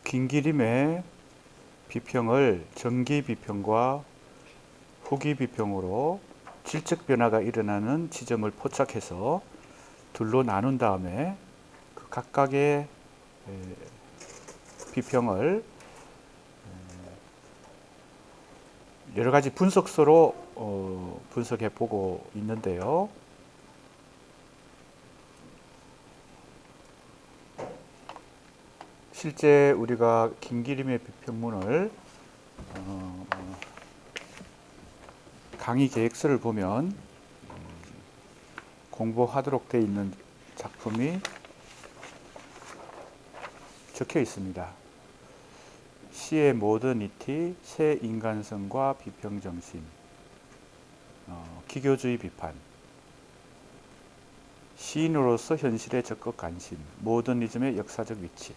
긴기림의 비평을 전기 비평과 후기 비평으로 질적 변화가 일어나는 지점을 포착해서 둘로 나눈 다음에 그 각각의 비평을 여러 가지 분석서로 분석해 보고 있는데요. 실제 우리가 긴기림의 비평문을 강의 계획서를 보면 공부하도록 되어 있는 작품이 적혀 있습니다. 시의 모더니티, 새 인간성과 비평정신, 기교주의 비판, 시인으로서 현실에 적극 관심, 모더니즘의 역사적 위치.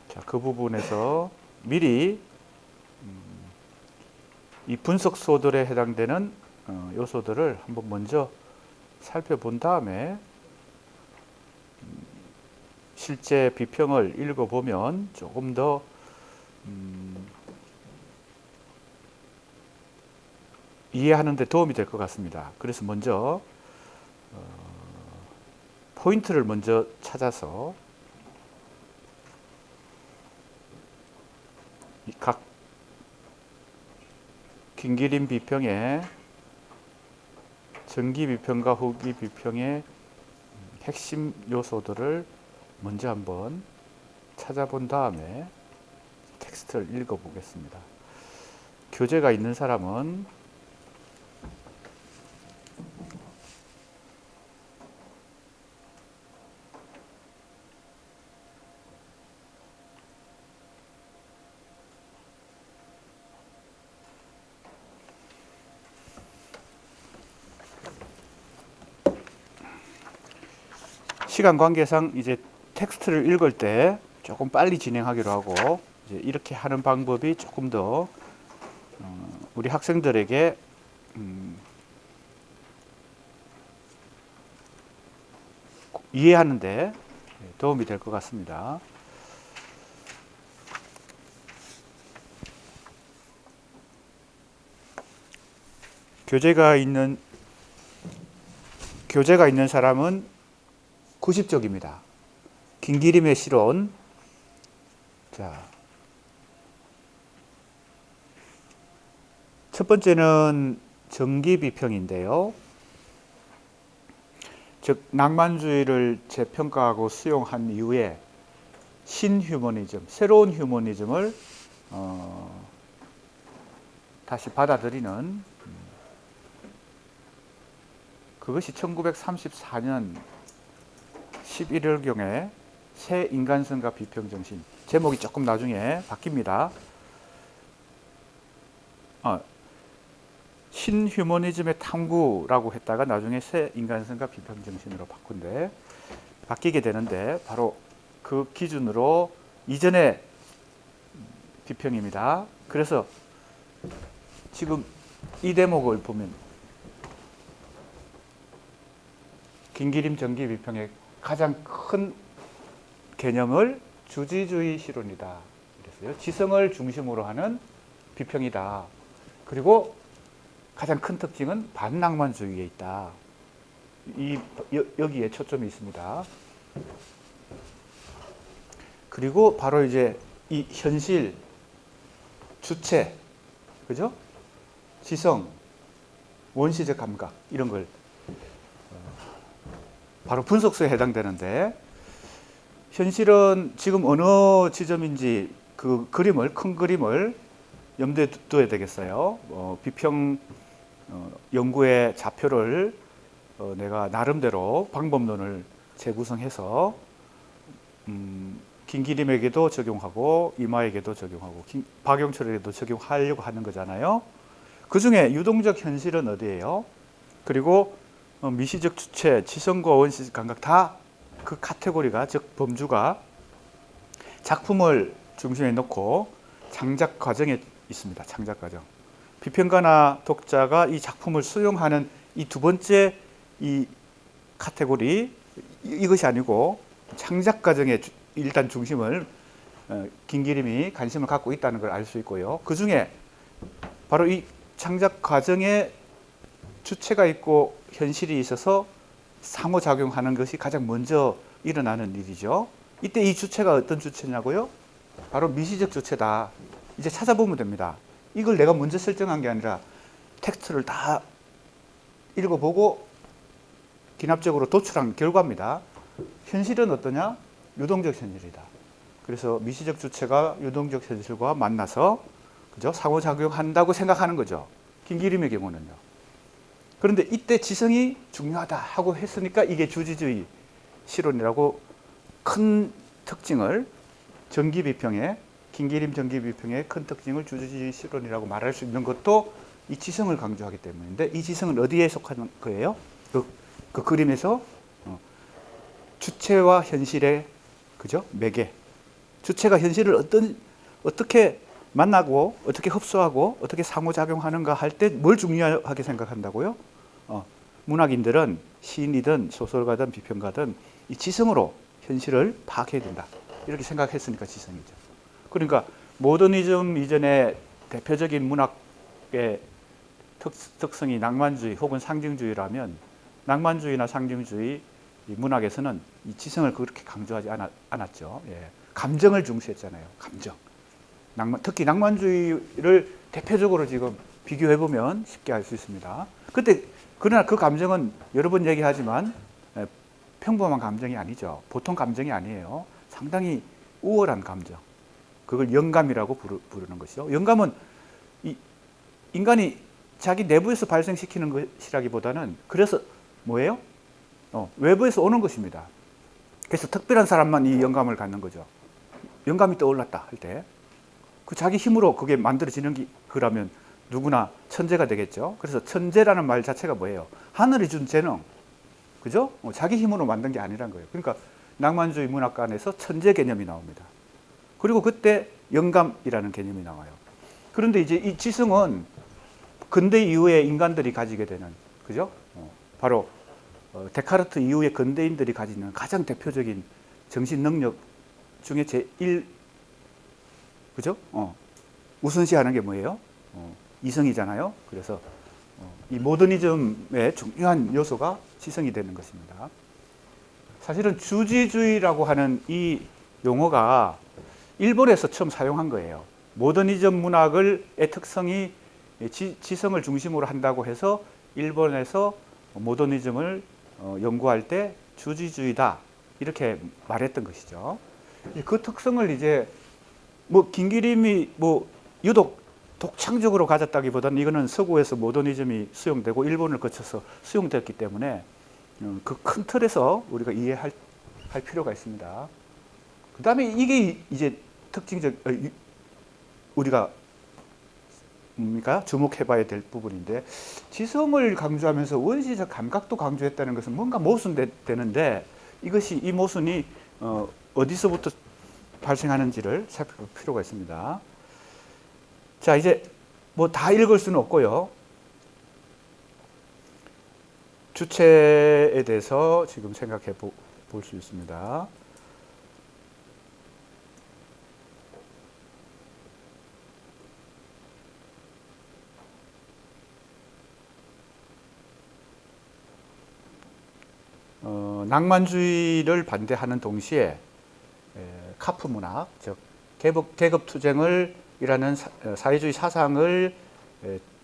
자, 그 부분에서 미리 이 분석소들에 해당되는 요소들을 한번 먼저 살펴본 다음에 실제 비평을 읽어보면 조금 더 이해하는 데 도움이 될 것 같습니다. 그래서 먼저 포인트를 먼저 찾아서 각 긴기림 비평의 전기 비평과 후기 비평의 핵심 요소들을 먼저 한번 찾아본 다음에 텍스트를 읽어보겠습니다. 교재가 있는 사람은 시간 관계상 이제 텍스트를 읽을 때 조금 빨리 진행하기로 하고 이제 이렇게 하는 방법이 조금 더 우리 학생들에게 이해하는데 도움이 될 것 같습니다. 교재가 있는 사람은 90쪽입니다. 긴기림의 실론. 자, 첫 번째는 전기 비평인데요. 즉 낭만주의를 재평가하고 수용한 이후에 신휴머니즘, 새로운 휴머니즘을 다시 받아들이는 그것이 1934년 11월경에 새 인간성과 비평정신, 제목이 조금 나중에 바뀝니다. 신휴머니즘의 탐구라고 했다가 나중에 새 인간성과 비평정신으로 바뀌게 되는데 바로 그 기준으로 이전의 비평입니다. 그래서 지금 이 대목을 보면 긴기림 전기 비평의 가장 큰 개념을 주지주의 실론이다. 그랬어요. 지성을 중심으로 하는 비평이다. 그리고 가장 큰 특징은 반낭만주의에 있다. 여기에 초점이 있습니다. 그리고 바로 이제 이 현실, 주체, 그죠? 지성, 원시적 감각 이런 걸 바로 분석서에 해당되는데 현실은 지금 어느 지점인지 그 그림을, 큰 그림을 염두에 둬야 되겠어요. 비평 연구의 좌표를 내가 나름대로 방법론을 재구성해서 긴기림에게도 적용하고 이마에게도 적용하고 박용철에게도 적용하려고 하는 거잖아요. 그 중에 유동적 현실은 어디예요? 그리고 미시적 주체, 지성과 원시적 감각 다 그 카테고리가, 즉 범주가 작품을 중심에 놓고 창작 과정에 있습니다. 창작 과정. 비평가나 독자가 이 작품을 수용하는 이 두 번째 이 카테고리 이것이 아니고 창작 과정의 일단 중심을 김기림이 관심을 갖고 있다는 걸 알 수 있고요. 그 중에 바로 이 창작 과정에 주체가 있고 현실이 있어서 상호작용하는 것이 가장 먼저 일어나는 일이죠. 이때 이 주체가 어떤 주체냐고요? 바로 미시적 주체다. 이제 찾아보면 됩니다. 이걸 내가 먼저 설정한 게 아니라 텍스트를 다 읽어보고 기납적으로 도출한 결과입니다. 현실은 어떠냐? 유동적 현실이다. 그래서 미시적 주체가 유동적 현실과 만나서 그죠? 상호작용한다고 생각하는 거죠. 김기림의 경우는요. 그런데 이때 지성이 중요하다 하고 했으니까 이게 주지주의 실론이라고 큰 특징을 정기비평에 김기림 정기비평의 큰 특징을 주지주의 실론이라고 말할 수 있는 것도 이 지성을 강조하기 때문인데 이 지성은 어디에 속하는 거예요? 그 그림에서 주체와 현실의 그죠? 매개. 주체가 현실을 어떻게 만나고 어떻게 흡수하고 어떻게 상호작용하는가 할 때 뭘 중요하게 생각한다고요? 문학인들은 시인이든 소설가든 비평가든 이 지성으로 현실을 파악해야 된다. 이렇게 생각했으니까 지성이죠. 그러니까 모더니즘 이전의 대표적인 문학의 특성이 낭만주의 혹은 상징주의라면 낭만주의나 상징주의 문학에서는 이 지성을 그렇게 강조하지 않았죠. 예. 감정을 중시했잖아요. 감정. 특히 낭만주의를 대표적으로 지금 비교해보면 쉽게 알 수 있습니다. 그러나 그 감정은 여러 번 얘기하지만 평범한 감정이 아니죠. 보통 감정이 아니에요. 상당히 우월한 감정. 그걸 영감이라고 부르는 것이죠. 영감은 인간이 자기 내부에서 발생시키는 것이라기보다는 그래서 뭐예요? 외부에서 오는 것입니다. 그래서 특별한 사람만 이 영감을 갖는 거죠. 영감이 떠올랐다 할 때 그 자기 힘으로 그게 만들어지는 거라면 누구나 천재가 되겠죠. 그래서 천재라는 말 자체가 뭐예요? 하늘이 준 재능, 그죠? 자기 힘으로 만든 게 아니란 거예요. 그러니까 낭만주의 문학관에서 천재 개념이 나옵니다. 그리고 그때 영감이라는 개념이 나와요. 그런데 이제 이 지성은 근대 이후에 인간들이 가지게 되는, 그죠? 바로 데카르트 이후의 근대인들이 가지는 가장 대표적인 정신 능력 중에 제1, 그죠? 우선시하는 게 뭐예요? 이성이잖아요. 그래서 이 모더니즘의 중요한 요소가 지성이 되는 것입니다. 사실은 주지주의라고 하는 이 용어가 일본에서 처음 사용한 거예요. 모더니즘 문학의 특성이 지성을 중심으로 한다고 해서 일본에서 모더니즘을 연구할 때 주지주의다 이렇게 말했던 것이죠. 그 특성을 이제 김기림이 유독 독창적으로 가졌다기보다는 이거는 서구에서 모더니즘이 수용되고 일본을 거쳐서 수용됐기 때문에 그 큰 틀에서 우리가 이해할 필요가 있습니다. 그 다음에 이게 이제 특징적 우리가 주목해봐야 될 부분인데 지성을 강조하면서 원시적 감각도 강조했다는 것은 뭔가 모순되는데 이것이 이 모순이 어디서부터 발생하는지를 살펴볼 필요가 있습니다. 자, 이제 다 읽을 수는 없고요. 주체에 대해서 지금 생각해 볼 수 있습니다. 낭만주의를 반대하는 동시에 카프 문학, 즉 계급투쟁을 이라는 사회주의 사상을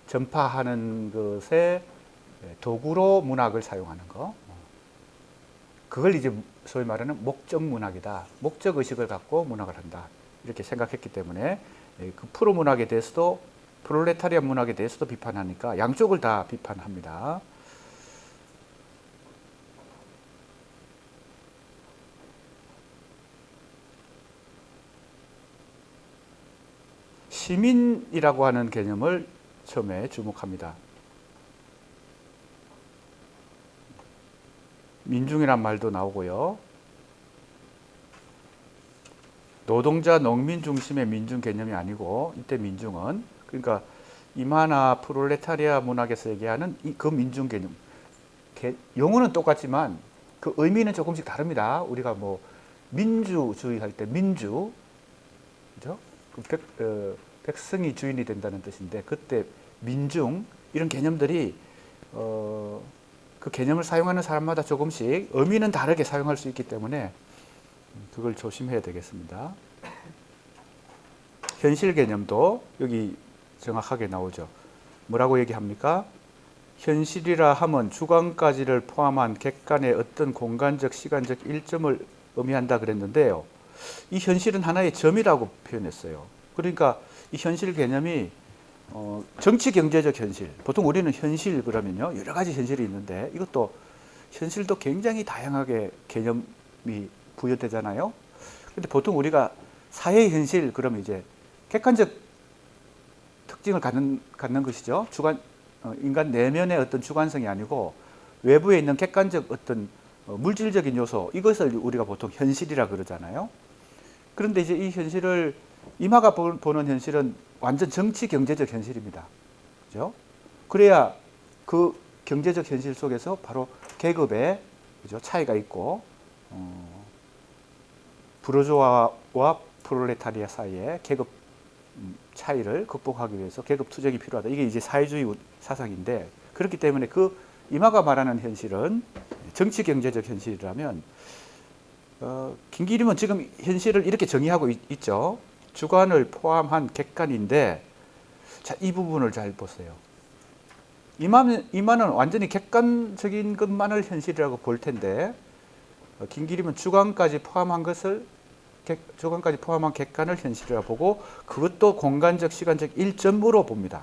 전파하는 것에 도구로 문학을 사용하는 거. 그걸 이제 소위 말하는 목적 문학이다. 목적 의식을 갖고 문학을 한다. 이렇게 생각했기 때문에 그 프로 문학에 대해서도 프롤레타리안 문학에 대해서도 비판하니까 양쪽을 다 비판합니다. 시민이라고 하는 개념을 처음에 주목합니다. 민중이란 말도 나오고요. 노동자, 농민 중심의 민중 개념이 아니고 이때 민중은 그러니까 이마나 프롤레타리아 문학에서 얘기하는 그 민중 개념. 용어는 똑같지만 그 의미는 조금씩 다릅니다. 우리가 뭐 민주주의 할 때 민주, 그죠? 백성이 주인이 된다는 뜻인데 그때 민중 이런 개념들이 그 개념을 사용하는 사람마다 조금씩 의미는 다르게 사용할 수 있기 때문에 그걸 조심해야 되겠습니다. 현실 개념도 여기 정확하게 나오죠. 뭐라고 얘기합니까? 현실이라 함은 주관까지를 포함한 객관의 어떤 공간적, 시간적 일점을 의미한다 그랬는데요. 이 현실은 하나의 점이라고 표현했어요. 그러니까 이 현실 개념이 정치 경제적 현실, 보통 우리는 현실 그러면요 여러 가지 현실이 있는데 이것도 현실도 굉장히 다양하게 개념이 부여되잖아요. 근데 보통 우리가 사회 현실 그러면 이제 객관적 특징을 갖는 것이죠. 인간 내면의 어떤 주관성이 아니고 외부에 있는 객관적 어떤 물질적인 요소, 이것을 우리가 보통 현실이라 그러잖아요. 그런데 이제 이 현실을 이마가 보는 현실은 완전 정치 경제적 현실입니다. 그죠? 그래야 그 경제적 현실 속에서 바로 계급의, 그죠? 차이가 있고 부르주아와 프롤레타리아 사이에 계급 차이를 극복하기 위해서 계급 투쟁이 필요하다. 이게 이제 사회주의 사상인데, 그렇기 때문에 그 이마가 말하는 현실은 정치 경제적 현실이라면 김기림은 지금 현실을 이렇게 정의하고 있죠. 주관을 포함한 객관인데, 자, 이 부분을 잘 보세요. 이마는 완전히 객관적인 것만을 현실이라고 볼 텐데, 김기림은 주관까지 포함한 객관을 현실이라고 보고 그것도 공간적, 시간적 일점으로 봅니다.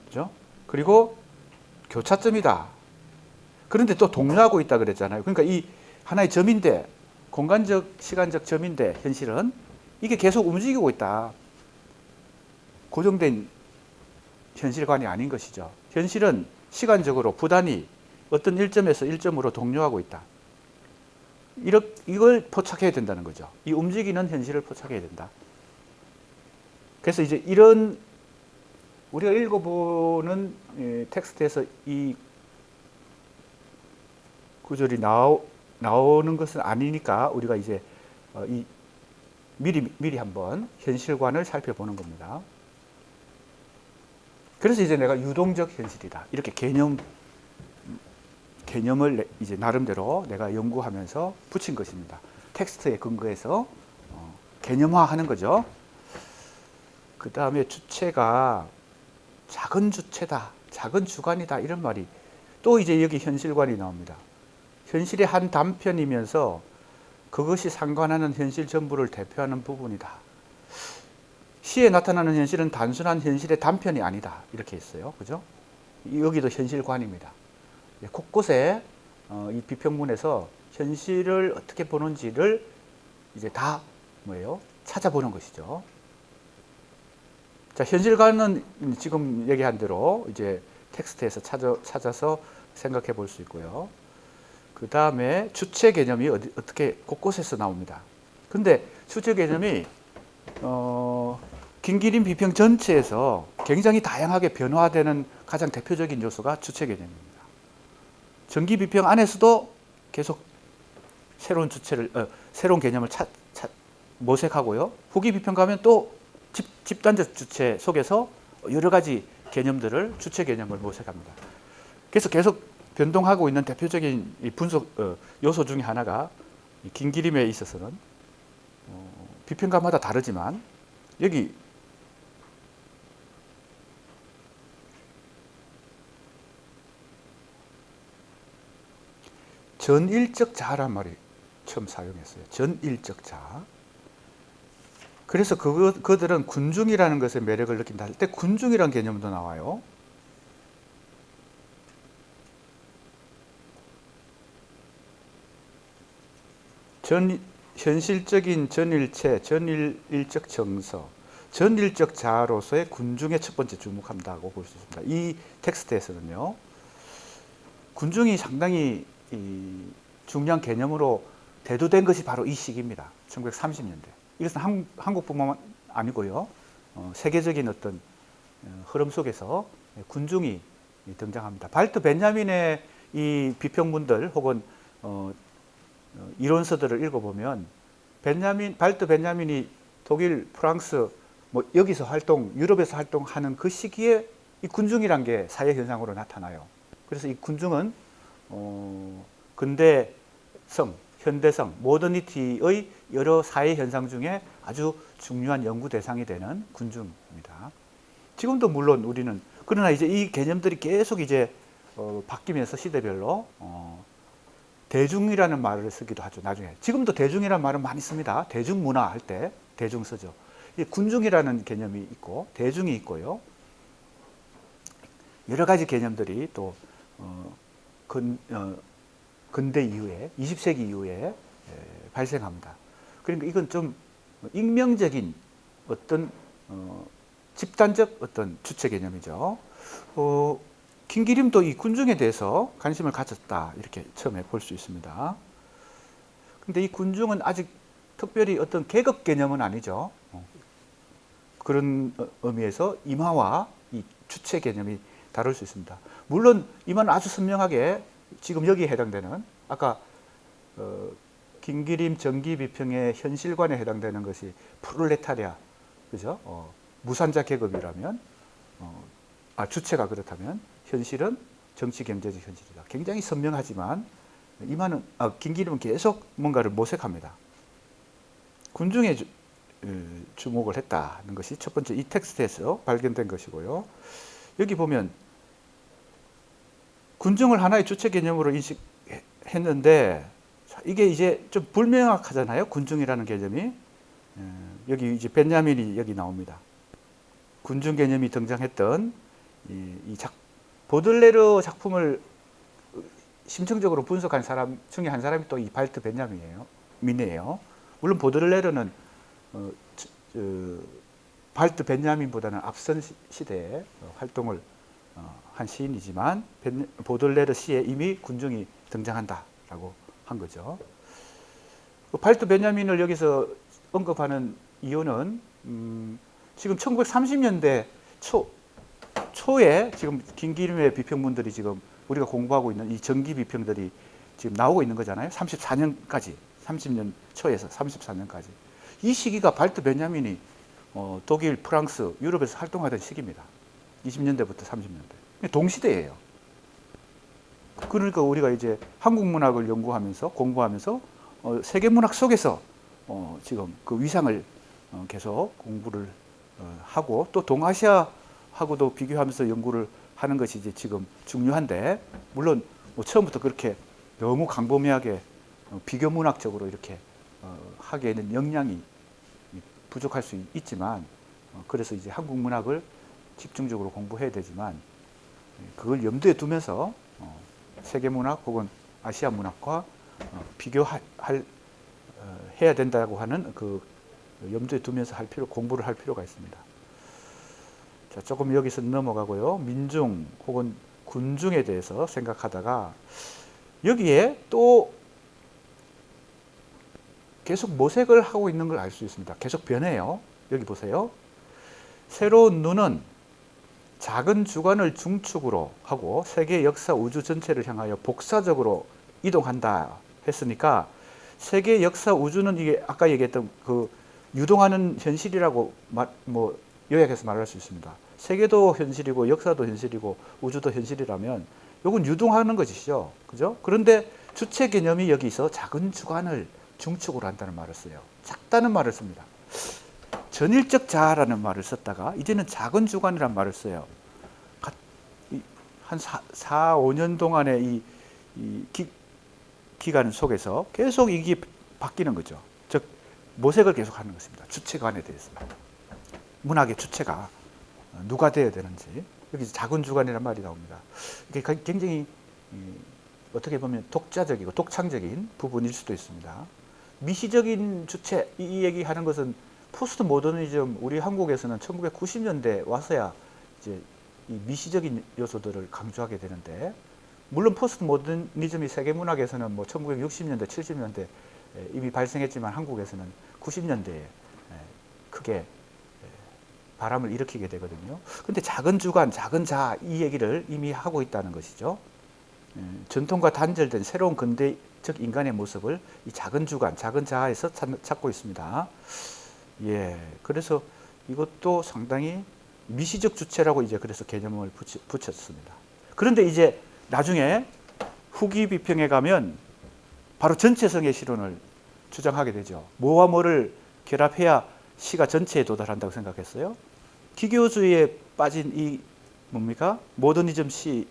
그죠? 그리고 교차점이다. 그런데 또 동요하고 있다 그랬잖아요. 그러니까 이 하나의 점인데, 공간적, 시간적 점인데 현실은 이게 계속 움직이고 있다. 고정된 현실관이 아닌 것이죠. 현실은 시간적으로 부단히 어떤 일점에서 일점으로 동요하고 있다. 이걸 포착해야 된다는 거죠. 이 움직이는 현실을 포착해야 된다. 그래서 이제 이런 우리가 읽어보는 텍스트에서 이 구절이 나오는 것은 아니니까 우리가 이제 미리 한번 현실관을 살펴보는 겁니다. 그래서 이제 내가 유동적 현실이다. 이렇게 개념을 이제 나름대로 내가 연구하면서 붙인 것입니다. 텍스트에 근거해서 개념화하는 거죠. 그 다음에 주체가 작은 주체다, 작은 주관이다, 이런 말이 또 이제 여기 현실관이 나옵니다. 현실의 한 단편이면서 그것이 상관하는 현실 전부를 대표하는 부분이다. 시에 나타나는 현실은 단순한 현실의 단편이 아니다. 이렇게 했어요. 그죠? 여기도 현실관입니다. 곳곳에 이 비평문에서 현실을 어떻게 보는지를 이제 다 찾아보는 것이죠. 자, 현실관은 지금 얘기한 대로 이제 텍스트에서 찾아서 생각해 볼 수 있고요. 그 다음에 주체 개념이 어떻게 곳곳에서 나옵니다. 근데 주체 개념이 김기림 비평 전체에서 굉장히 다양하게 변화되는 가장 대표적인 요소가 주체 개념입니다. 전기 비평 안에서도 계속 새로운 개념을 모색하고요. 후기 비평 가면 또 집단적 주체 속에서 여러 가지 개념들을, 주체 개념을 모색합니다. 그래서 계속 변동하고 있는 대표적인 이 분석 요소 중에 하나가 김기림에 있어서는 비평가마다 다르지만 여기 전일적 자란 말이 처음 사용했어요. 전일적 자. 그래서 그들은 군중이라는 것의 매력을 느낀다 할 때 군중이라는 개념도 나와요. 현실적인 전일체, 전일적 정서, 전일적 자로서의 군중의 첫 번째 주목한다고 볼 수 있습니다. 이 텍스트에서는요, 군중이 상당히 중요한 개념으로 대두된 것이 바로 이 시기입니다. 1930년대. 이것은 한국뿐만 아니고요, 세계적인 어떤 흐름 속에서 군중이 등장합니다. 발트 베냐민의 이 비평문들 혹은 이론서들을 읽어보면 발트 베냐민이 독일, 프랑스 뭐 여기서 유럽에서 활동하는 그 시기에 이 군중이란 게 사회 현상으로 나타나요. 그래서 이 군중은 근대성, 현대성, 모더니티의 여러 사회 현상 중에 아주 중요한 연구 대상이 되는 군중입니다. 지금도 물론 우리는 그러나 이제 이 개념들이 계속 이제 바뀌면서 시대별로 대중이라는 말을 쓰기도 하죠. 나중에 지금도 대중이라는 말은 많이 씁니다. 대중문화 할 때 대중 쓰죠. 군중이라는 개념이 있고 대중이 있고요. 여러 가지 개념들이 또 근대 이후에 20세기 이후에 발생합니다. 그러니까 이건 좀 익명적인 어떤 집단적 어떤 주체 개념이죠. 김기림도 이 군중에 대해서 관심을 가졌다 이렇게 처음에 볼 수 있습니다. 근데 이 군중은 아직 특별히 어떤 계급 개념은 아니죠. 그런 의미에서 임화와 이 주체 개념이 다룰 수 있습니다. 물론 임화는 아주 선명하게 지금 여기에 해당되는 아까 김기림 정기 비평의 현실관에 해당되는 것이 프롤레타리아, 그죠? 무산자 계급이라면 주체가 그렇다면 현실은 정치 경제적 현실이다. 굉장히 선명하지만 임화는 김기림은 계속 뭔가를 모색합니다. 군중에 주목을 했다는 것이 첫 번째 이 텍스트에서 발견된 것이고요. 여기 보면 군중을 하나의 주체 개념으로 인식했는데 이게 이제 좀 불명확하잖아요. 군중이라는 개념이. 여기 이제 벤야민이 여기 나옵니다. 군중 개념이 등장했던 보들레르 작품을 심층적으로 분석한 사람 중에 한 사람이 또 이 발트 베냐민이에요. 물론 보들레르는 발트 베냐민보다는 앞선 시대에 활동을 한 시인이지만 보들레르 시에 이미 군중이 등장한다라고 한 거죠. 발트 베냐민을 여기서 언급하는 이유는 지금 1930년대 초에 지금 김기림의 비평문들이 지금 우리가 공부하고 있는 이 정기 비평들이 지금 나오고 있는 거잖아요. 34년까지, 30년 초에서 34년까지. 이 시기가 발트 베냐민이 독일, 프랑스, 유럽에서 활동하던 시기입니다. 20년대부터 30년대. 동시대예요. 그러니까 우리가 이제 한국 문학을 연구하면서 공부하면서 세계 문학 속에서 지금 그 위상을 계속 공부를 하고 또 동아시아하고도 비교하면서 연구를 하는 것이 이제 지금 중요한데 물론 뭐 처음부터 그렇게 너무 광범위하게 비교 문학적으로 이렇게 하기에는 역량이 부족할 수 있지만 그래서 이제 한국 문학을 집중적으로 공부해야 되지만 그걸 염두에 두면서 세계 문학 혹은 아시아 문학과 해야 된다고 하는 그 염두에 두면서 공부를 할 필요가 있습니다. 자, 조금 여기서 넘어가고요. 민중 혹은 군중에 대해서 생각하다가 여기에 또 계속 모색을 하고 있는 걸 알 수 있습니다. 계속 변해요. 여기 보세요. 새로운 눈은 작은 주관을 중축으로 하고 세계 역사 우주 전체를 향하여 복사적으로 이동한다 했으니까 세계 역사 우주는 이게 아까 얘기했던 그 유동하는 현실이라고 요약해서 말할 수 있습니다. 세계도 현실이고 역사도 현실이고 우주도 현실이라면 이건 유동하는 것이죠. 그죠? 그런데 주체 개념이 여기서 작은 주관을 중축으로 한다는 말을 써요. 작다는 말을 씁니다. 전일적 자아라는 말을 썼다가 이제는 작은 주관이라는 말을 써요. 한 4, 5년 동안의 기간 속에서 계속 이게 바뀌는 거죠. 즉 모색을 계속하는 것입니다. 주체관에 대해서. 문학의 주체가 누가 되어야 되는지. 여기 작은 주관이라는 말이 나옵니다. 이게 굉장히 어떻게 보면 독자적이고 독창적인 부분일 수도 있습니다. 미시적인 주체 이 얘기하는 것은 포스트 모더니즘 우리 한국에서는 1990년대 와서야 이제 이 미시적인 요소들을 강조하게 되는데 물론 포스트 모더니즘이 세계 문학에서는 뭐 1960년대, 70년대 이미 발생했지만 한국에서는 90년대에 크게 바람을 일으키게 되거든요. 근데 작은 주관, 작은 자 이 얘기를 이미 하고 있다는 것이죠. 전통과 단절된 새로운 근대적 인간의 모습을 이 작은 주관, 작은 자아에서 찾고 있습니다. 예, 그래서 이것도 상당히 미시적 주체라고 이제 그래서 개념을 붙였습니다. 그런데 이제 나중에 후기 비평에 가면 바로 전체성의 실론을 주장하게 되죠. 뭐와 뭐를 결합해야 시가 전체에 도달한다고 생각했어요. 기교주의에 빠진 이 뭡니까? 모더니즘 시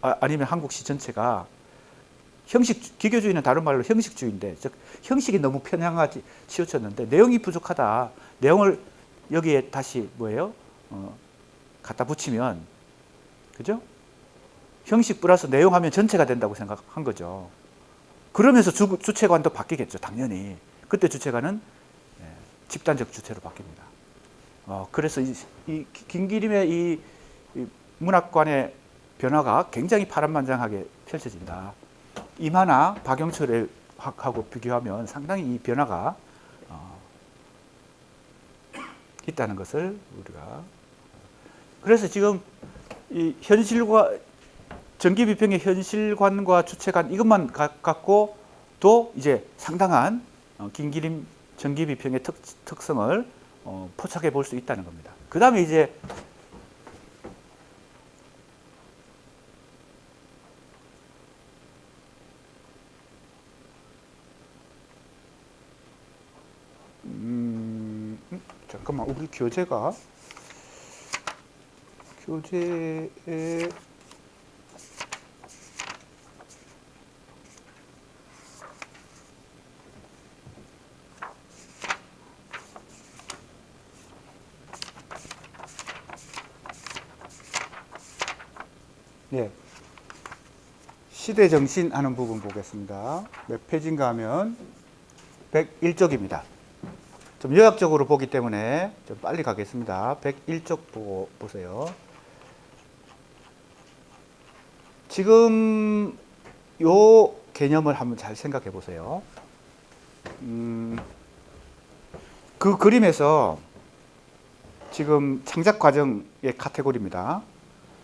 아니면 한국 시 전체가 형식, 기교주의는 다른 말로 형식주의인데, 즉 형식이 너무 편향하지 치우쳤는데 내용이 부족하다. 내용을 여기에 다시 뭐예요? 갖다 붙이면, 그죠? 형식 플러스 내용하면 전체가 된다고 생각한 거죠. 그러면서 주체관도 바뀌겠죠, 당연히. 그때 주체관은 집단적 주체로 바뀝니다. 그래서 이 김기림의 이 문학관의 변화가 굉장히 파란만장하게 펼쳐진다. 임하나 박영철하고 비교하면 상당히 이 변화가 있다는 것을 우리가, 그래서 지금 이 현실과 전기비평의 현실관과 주체관 이것만 갖고도 이제 상당한 김기림 전기비평의 특성을 포착해 볼 수 있다는 겁니다. 그 다음에 이제 잠깐만, 우리 교재에 네, 시대정신 하는 부분 보겠습니다. 몇 페이지인가 하면 101쪽입니다. 좀 요약적으로 보기 때문에 좀 빨리 가겠습니다. 101쪽 보세요. 지금 요 개념을 한번 잘 생각해 보세요. 그 그림에서 지금 창작 과정의 카테고리입니다.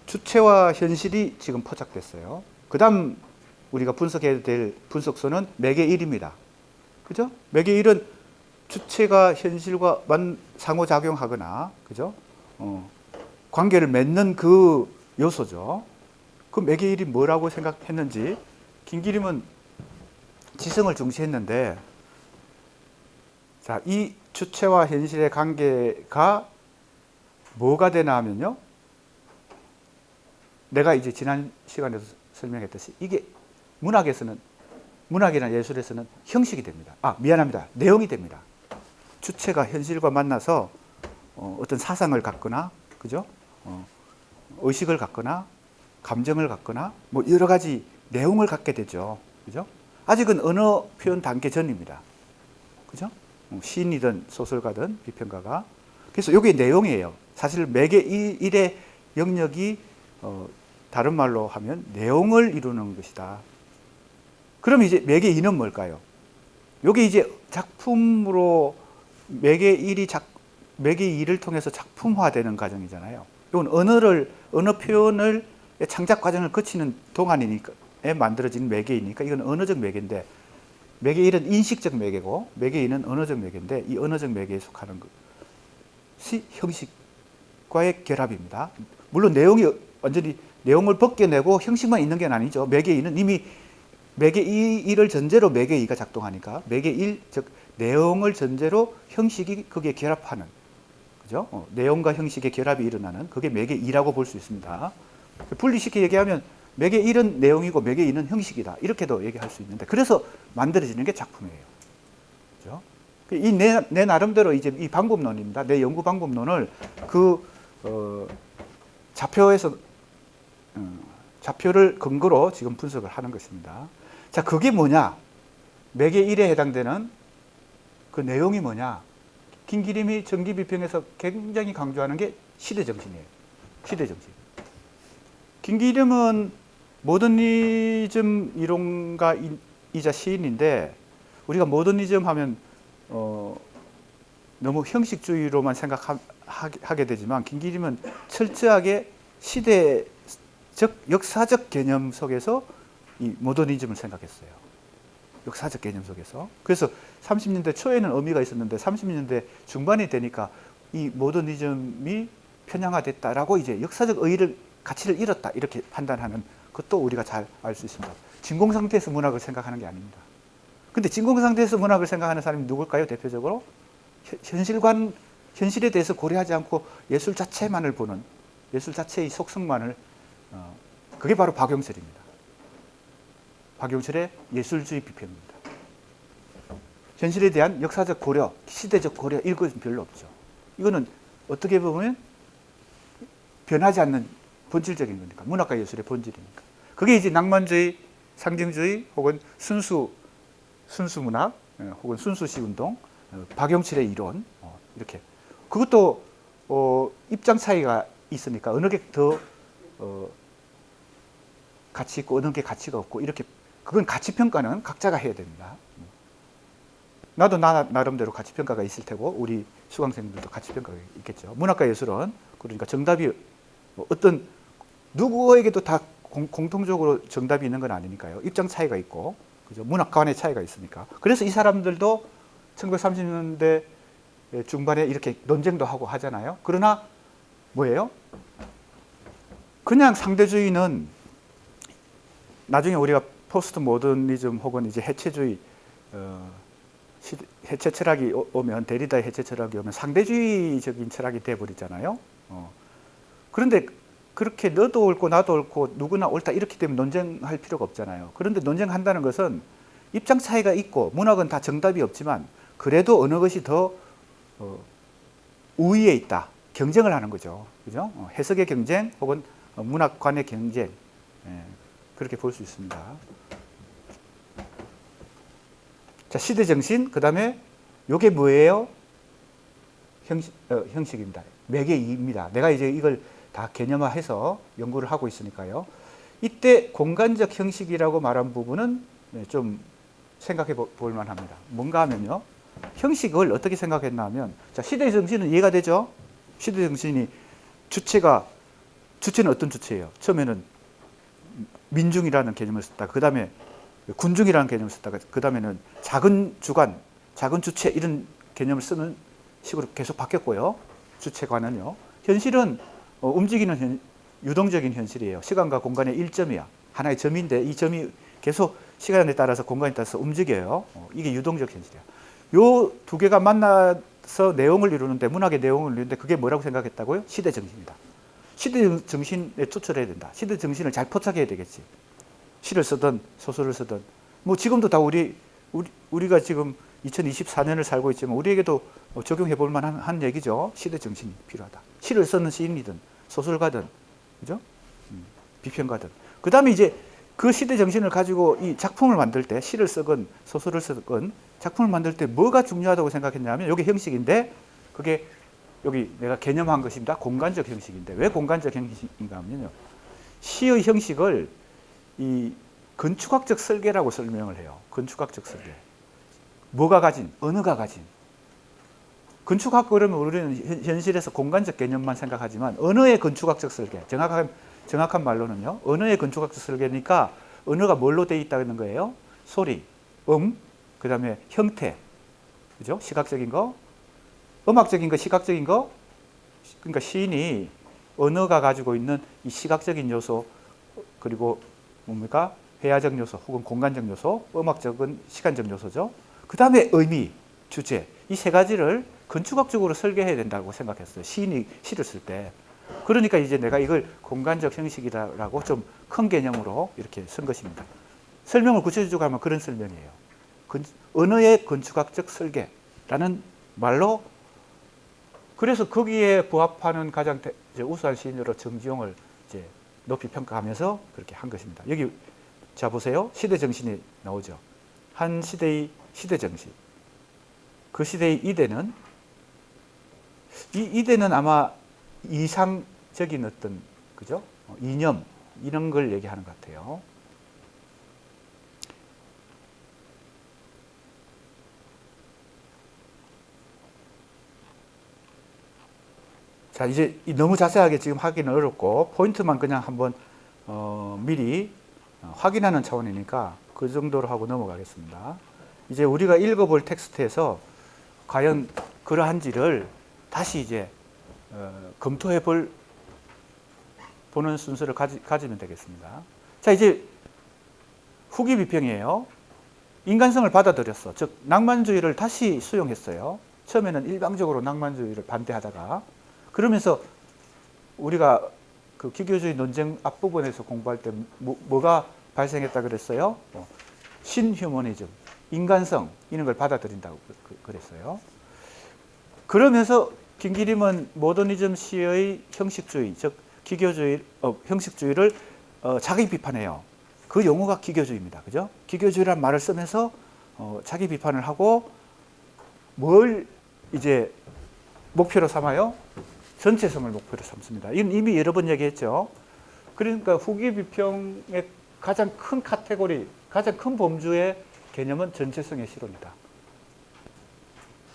주체와 현실이 지금 포착됐어요. 그 다음 우리가 분석해야 될 분석소는 매개 1입니다. 그죠? 매개 1은 주체가 현실과 상호작용하거나, 그죠? 관계를 맺는 그 요소죠. 그 매개 1이 뭐라고 생각했는지, 김기림은 지성을 중시했는데, 자, 이 주체와 현실의 관계가 뭐가 되나 하면요. 내가 이제 지난 시간에도 설명했듯이 이게 문학이나 예술에서는 형식이 됩니다. 미안합니다. 내용이 됩니다. 주체가 현실과 만나서 어떤 사상을 갖거나, 그죠? 의식을 갖거나, 감정을 갖거나, 뭐 여러 가지 내용을 갖게 되죠. 그죠? 아직은 언어 표현 단계 전입니다. 그죠? 시인이든 소설가든 비평가가. 그래서 이게 내용이에요. 사실 매개 1의 영역이 다른 말로 하면 내용을 이루는 것이다. 그럼 이제 매개 2는 뭘까요? 이게 이제 작품으로 매개 2를 통해서 작품화되는 과정이잖아요. 이건 언어 표현을 창작 과정을 거치는 동안에 만들어진 매개이니까 이건 언어적 매개인데, 매개 1은 인식적 매개고 매개 2는 언어적 매개인데, 이 언어적 매개에 속하는 것이 형식과의 결합입니다. 물론 내용이 완전히 내용을 벗겨내고 형식만 있는 게 아니죠. 매개 2는 이미 매개 1을 전제로 매개 2가 작동하니까 매개 1, 즉 내용을 전제로 형식이 거기에 결합하는, 그죠? 내용과 형식의 결합이 일어나는 그게 매개 2라고 볼 수 있습니다. 분리시켜 얘기하면 매개 1은 내용이고 매개 2는 형식이다. 이렇게도 얘기할 수 있는데, 그래서 만들어지는 게 작품이에요. 그죠? 이 내 나름대로 이제 이 방법론입니다. 내 연구 방법론을 좌표를 근거로 지금 분석을 하는 것입니다. 자, 그게 뭐냐? 매개 1에 해당되는 그 내용이 뭐냐? 김기림이 전기비평에서 굉장히 강조하는 게 시대정신이에요. 시대정신. 김기림은 모더니즘 이론가이자 시인인데, 우리가 모더니즘 하면 너무 형식주의로만 생각하게 되지만, 김기림은 철저하게 시대 즉 역사적 개념 속에서 이 모더니즘을 생각했어요. 역사적 개념 속에서. 그래서 30년대 초에는 의미가 있었는데 30년대 중반이 되니까 이 모더니즘이 편향화됐다라고 이제 역사적 의의를 가치를 잃었다 이렇게 판단하는 것도 우리가 잘 알 수 있습니다. 진공 상태에서 문학을 생각하는 게 아닙니다. 근데 진공 상태에서 문학을 생각하는 사람이 누굴까요? 대표적으로 현실에 대해서 고려하지 않고 예술 자체만을 보는, 예술 자체의 속성만을, 그게 바로 박용철입니다. 박용철의 예술주의 비평입니다. 현실에 대한 역사적 고려, 시대적 고려 이런 것은 별로 없죠. 이거는 어떻게 보면 변하지 않는 본질적인 거니까, 문학과 예술의 본질이니까. 그게 이제 낭만주의, 상징주의 혹은 순수 문학 혹은 순수시 운동, 박용철의 이론 이렇게. 그것도 입장 차이가 있으니까 어느 게 더 가치 있고 어느 게 가치가 없고 이렇게, 그건 가치 평가는 각자가 해야 됩니다. 나도 나름대로 가치 평가가 있을 테고 우리 수강생들도 가치 평가가 있겠죠. 문학과 예술은 그러니까 정답이 어떤 누구에게도 다 공통적으로 정답이 있는 건 아니니까요. 입장 차이가 있고, 그죠? 문학관의 차이가 있으니까. 그래서 이 사람들도 1930년대 중반에 이렇게 논쟁도 하고 하잖아요. 그러나 뭐예요? 그냥 상대주의는 나중에 우리가 포스트 모더니즘 혹은 이제 해체주의, 해체 철학이 오면, 데리다의 해체 철학이 오면 상대주의적인 철학이 돼버리잖아요. 그런데 그렇게 너도 옳고 나도 옳고 누구나 옳다 이렇게 되면 논쟁할 필요가 없잖아요. 그런데 논쟁한다는 것은 입장 차이가 있고 문학은 다 정답이 없지만 그래도 어느 것이 더 우위에 있다. 경쟁을 하는 거죠. 그죠? 해석의 경쟁 혹은 문학관의 경쟁. 그렇게 볼 수 있습니다. 자, 시대 정신, 그 다음에 요게 뭐예요? 형식입니다. 매개입니다. 내가 이제 이걸 다 개념화해서 연구를 하고 있으니까요. 이때 공간적 형식이라고 말한 부분은 좀 생각해 볼 만합니다. 뭔가 하면요. 형식을 어떻게 생각했나 하면, 자, 시대 정신은 이해가 되죠? 시대 정신이 주체는 어떤 주체예요? 처음에는 민중이라는 개념을 썼다가, 그 다음에 군중이라는 개념을 썼다가, 그 다음에는 작은 주관, 작은 주체 이런 개념을 쓰는 식으로 계속 바뀌었고요. 주체관은요. 현실은 움직이는 유동적인 현실이에요. 시간과 공간의 일점이야. 하나의 점인데 이 점이 계속 시간에 따라서 공간에 따라서 움직여요. 이게 유동적 현실이야. 요 두 개가 만나서 내용을 이루는데, 문학의 내용을 이루는데 그게 뭐라고 생각했다고요? 시대 정신이다. 시대 정신에 투철해야 된다. 시대 정신을 잘 포착해야 되겠지. 시를 쓰든 소설을 쓰든. 뭐 지금도 다 우리가 지금 2024년을 살고 있지만 우리에게도 적용해 볼 만한 얘기죠. 시대 정신이 필요하다. 시를 쓰는 시인이든 소설가든, 그죠? 비평가든. 그 다음에 이제 그 시대 정신을 가지고 이 작품을 만들 때, 시를 쓰건 소설을 쓰건 작품을 만들 때 뭐가 중요하다고 생각했냐면, 이게 형식인데, 그게 여기 내가 개념한 것입니다. 공간적 형식인데, 왜 공간적 형식인가 하면요. 시의 형식을 이 건축학적 설계라고 설명을 해요. 건축학적 설계. 뭐가 가진, 언어가 가진. 건축학 그러면 우리는 현실에서 공간적 개념만 생각하지만 언어의 건축학적 설계, 정확한 말로는요. 언어의 건축학적 설계니까 언어가 뭘로 되어 있다는 거예요? 소리, 그 다음에 형태, 그죠? 시각적인 거, 음악적인 거, 시각적인 거. 그러니까 시인이 언어가 가지고 있는 이 시각적인 요소, 그리고 뭡니까? 회화적 요소 혹은 공간적 요소, 음악적은 시간적 요소죠. 그 다음에 의미, 주제, 이 세 가지를 건축학적으로 설계해야 된다고 생각했어요. 시인이 시를 쓸 때. 그러니까 이제 내가 이걸 공간적 형식이라고 좀 큰 개념으로 이렇게 쓴 것입니다. 설명을 구체적으로 하면 그런 설명이에요. 언어의 건축학적 설계라는 말로, 그래서 거기에 부합하는 가장 우수한 시인으로 정지용을 이제 높이 평가하면서 그렇게 한 것입니다. 여기 자 보세요. 시대 정신이 나오죠. 한 시대의 시대 정신. 그 시대의 이대는, 이 이대는 아마 이상적인 어떤, 그죠? 이념 이런 걸 얘기하는 것 같아요. 자, 이제 너무 자세하게 지금 하기는 어렵고 포인트만 그냥 한번 미리 확인하는 차원이니까 그 정도로 하고 넘어가겠습니다. 이제 우리가 읽어볼 텍스트에서 과연 그러한지를 다시 이제 검토해 보는 순서를 가지면 되겠습니다. 자, 이제 후기 비평이에요. 인간성을 받아들였어. 즉 낭만주의를 다시 수용했어요. 처음에는 일방적으로 낭만주의를 반대하다가, 그러면서 우리가 그 기교주의 논쟁 앞부분에서 공부할 때 뭐가 발생했다 그랬어요? 신휴머니즘, 인간성 이런 걸 받아들인다고 그랬어요. 그러면서 김기림은 모더니즘 시의 형식주의, 즉 기교주의, 형식주의를 자기 비판해요. 그 용어가 기교주의입니다. 그죠? 기교주의라는 말을 쓰면서 자기 비판을 하고 뭘 이제 목표로 삼아요? 전체성을 목표로 삼습니다. 이건 이미 여러 번 얘기했죠. 그러니까 후기 비평의 가장 큰 카테고리, 가장 큰 범주의 개념은 전체성의 실론이다.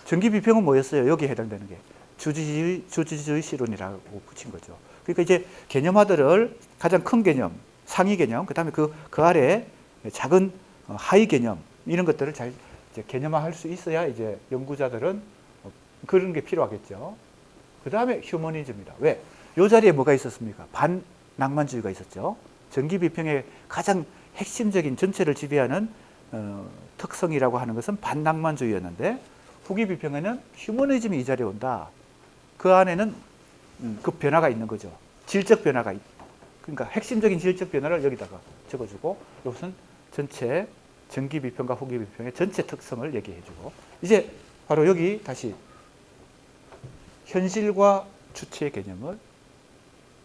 전기 비평은 뭐였어요? 여기에 해당되는 게 주지주의 실론이라고 붙인 거죠. 그러니까 이제 개념화들을 가장 큰 개념, 상위 개념, 그다음에 그 아래 작은 하위 개념 이런 것들을 잘 이제 개념화할 수 있어야 이제 연구자들은 그런 게 필요하겠죠. 그다음에 휴머니즘이다. 왜? 이 자리에 뭐가 있었습니까? 반낭만주의가 있었죠. 전기 비평의 가장 핵심적인 전체를 지배하는 특성이라고 하는 것은 반낭만주의였는데 후기 비평에는 휴머니즘이 이 자리에 온다. 그 안에는 그 변화가 있는 거죠. 질적 변화가 그러니까 핵심적인 질적 변화를 여기다가 적어주고 이것은 전체 전기 비평과 후기 비평의 전체 특성을 얘기해주고 이제 바로 여기 다시 현실과 주체의 개념을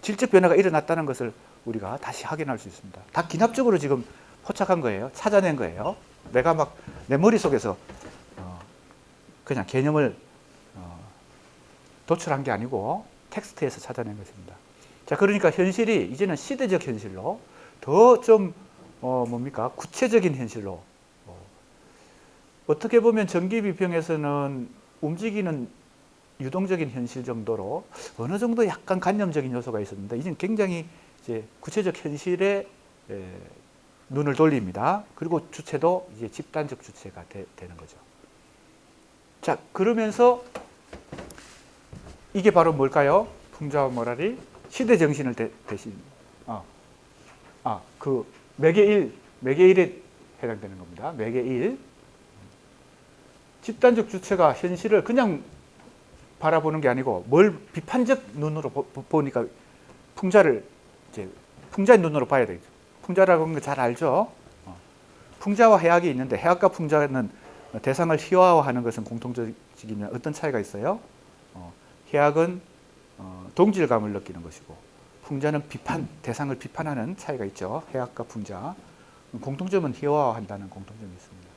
질적 변화가 일어났다는 것을 우리가 다시 확인할 수 있습니다. 다 기납적으로 지금 포착한 거예요. 찾아낸 거예요. 내가 막 내 머릿속에서 그냥 개념을 도출한 게 아니고 텍스트에서 찾아낸 것입니다. 자, 그러니까 현실이 이제는 시대적 현실로 더 좀 뭡니까? 구체적인 현실로 어떻게 보면 전기 비평에서는 움직이는 유동적인 현실 정도로 어느 정도 약간 관념적인 요소가 있었는데 이제는 굉장히 이제 구체적 현실에 눈을 돌립니다. 그리고 주체도 이제 집단적 주체가 되는 거죠. 자, 그러면서 이게 바로 뭘까요? 풍자와 모랄이 시대 정신을 대신 그 매개일에 해당되는 겁니다. 매개일. 집단적 주체가 현실을 그냥 바라보는 게 아니고 뭘 비판적 눈으로 보니까 풍자를 이제 풍자의 눈으로 봐야 되겠죠. 풍자라고 하는 거 잘 알죠? 풍자와 해악이 있는데 해악과 풍자는 대상을 희화화하는 것은 공통적이면 어떤 차이가 있어요? 해악은 동질감을 느끼는 것이고 풍자는 대상을 비판하는 차이가 있죠. 해악과 풍자. 공통점은 희화화한다는 공통점이 있습니다.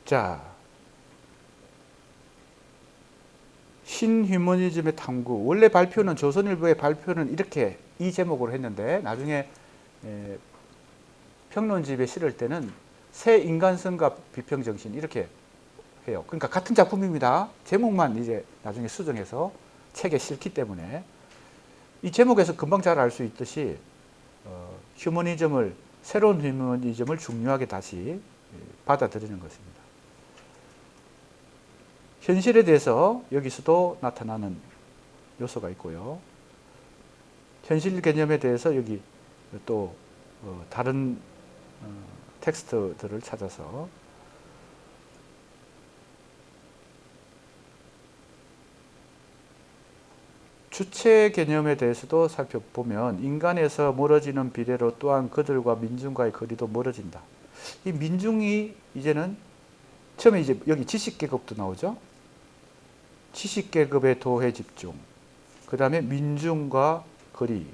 자, 신휴머니즘의 탐구. 원래 발표는 조선일보의 발표는 이렇게 이 제목으로 했는데 나중에 평론집에 실을 때는 새 인간성과 비평정신 이렇게 해요. 그러니까 같은 작품입니다. 제목만 이제 나중에 수정해서 책에 실기 때문에 이 제목에서 금방 잘 알 수 있듯이 새로운 휴머니즘을 중요하게 다시 받아들이는 것입니다. 현실에 대해서 여기서도 나타나는 요소가 있고요. 현실 개념에 대해서 여기 또 다른 텍스트들을 찾아서 주체 개념에 대해서도 살펴보면 인간에서 멀어지는 비례로 또한 그들과 민중과의 거리도 멀어진다. 이 민중이 이제는 처음에 이제 여기 지식계급도 나오죠. 지식계급의 도회 집중. 그 다음에 민중과 거리.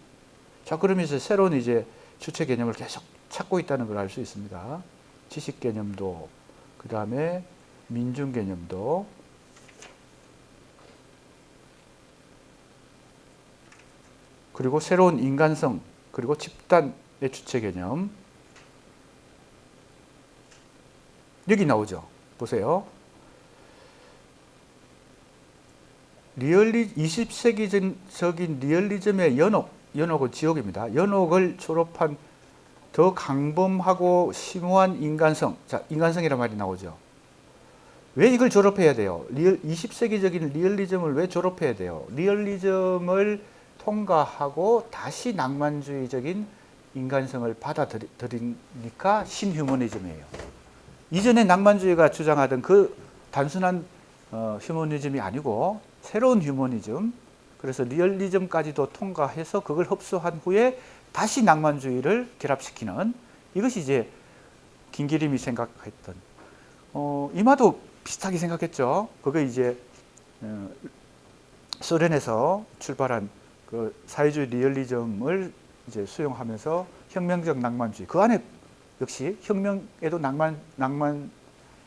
자, 그러면서 새로운 이제 주체 개념을 계속 찾고 있다는 걸 알 수 있습니다. 지식 개념도, 그 다음에 민중 개념도, 그리고 새로운 인간성, 그리고 집단의 주체 개념. 여기 나오죠. 보세요. 리얼리 20세기적인 리얼리즘의 연옥은 지옥입니다. 연옥을 졸업한 더 강범하고 심오한 인간성, 자, 인간성이란 말이 나오죠. 왜 이걸 졸업해야 돼요? 20세기적인 리얼리즘을 왜 졸업해야 돼요? 리얼리즘을 통과하고 다시 낭만주의적인 인간성을 받아들이니까 신휴머니즘이에요. 이전에 낭만주의가 주장하던 그 단순한 휴머니즘이 아니고 새로운 휴머니즘, 그래서 리얼리즘까지도 통과해서 그걸 흡수한 후에 다시 낭만주의를 결합시키는, 이것이 이제 김기림이 생각했던, 이마도 비슷하게 생각했죠. 그게 이제 소련에서 출발한 그 사회주의 리얼리즘을 이제 수용하면서 혁명적 낭만주의, 그 안에 역시 혁명에도 낭만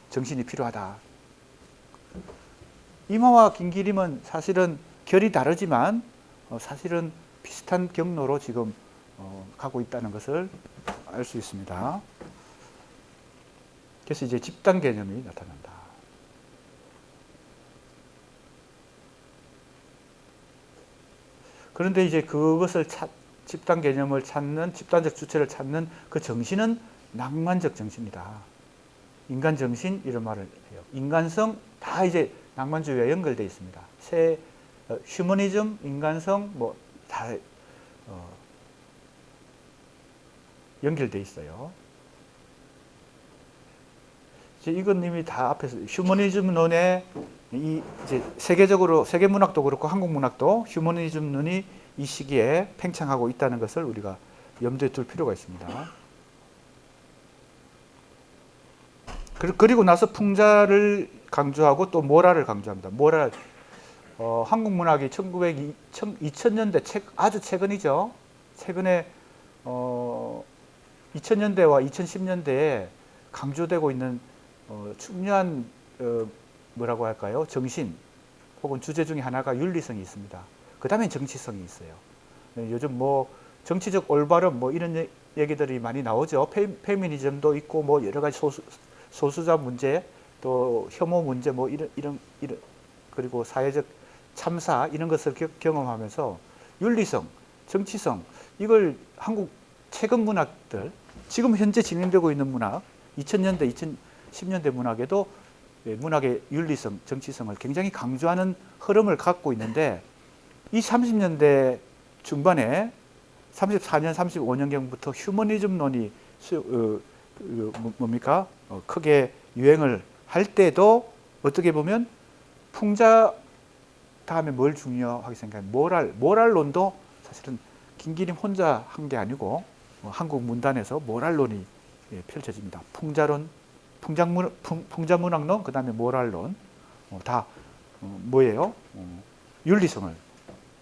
정신이 필요하다. 이마와 김기림은 사실은 결이 다르지만 사실은 비슷한 경로로 지금 가고 있다는 것을 알 수 있습니다. 그래서 이제 집단 개념이 나타난다. 그런데 이제 그것을 집단 개념을 찾는, 집단적 주체를 찾는 그 정신은 낭만적 정신이다. 인간 정신, 이런 말을 해요. 인간성 다 이제 낭만주의와 연결되어 있습니다. 휴머니즘, 인간성 뭐 다 연결되어 있어요. 이건 이미 다 앞에서 휴머니즘론의 이제 세계적으로 세계 문학도 그렇고 한국 문학도 휴머니즘론이 이 시기에 팽창하고 있다는 것을 우리가 염두에 둘 필요가 있습니다. 그리고 나서 풍자를 강조하고 또 모랄을 강조합니다. 모랄, 한국 문학이 2000년대 아주 최근이죠. 최근에 2000년대와 2010년대에 강조되고 있는 중요한 뭐라고 할까요? 정신 혹은 주제 중에 하나가 윤리성이 있습니다. 그 다음에 정치성이 있어요. 요즘 뭐 정치적 올바름 뭐 이런 얘기들이 많이 나오죠. 페미니즘도 있고 뭐 여러 가지 소수자 문제, 또 혐오 문제 뭐 이런 그리고 사회적 참사 이런 것을 경험하면서 윤리성, 정치성, 이걸 한국 최근 문학들, 지금 현재 진행되고 있는 문학, 2000년대, 2010년대 문학에도 문학의 윤리성, 정치성을 굉장히 강조하는 흐름을 갖고 있는데, 이 30년대 중반에 34년, 35년경부터 휴머니즘론이 뭡니까? 크게 유행을 할 때도 어떻게 보면 풍자 다음에 뭘 중요하게 생각하면 모랄론도 사실은 김기림 혼자 한 게 아니고 한국 문단에서 모랄론이 펼쳐집니다. 풍자문학론, 그 다음에 모랄론, 다 뭐예요? 윤리성을,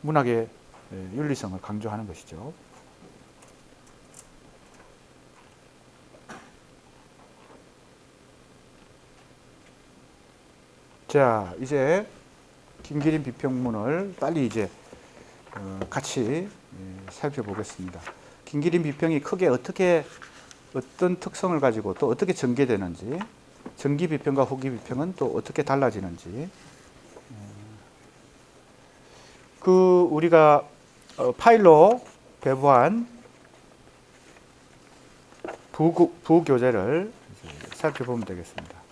문학의 윤리성을 강조하는 것이죠. 자, 이제 김기림 비평문을 빨리 이제 같이 살펴보겠습니다. 김기림 비평이 크게 어떤 특성을 가지고 또 어떻게 전개되는지, 전기 비평과 후기 비평은 또 어떻게 달라지는지, 그 우리가 파일로 배부한 부교재를 살펴보면 되겠습니다.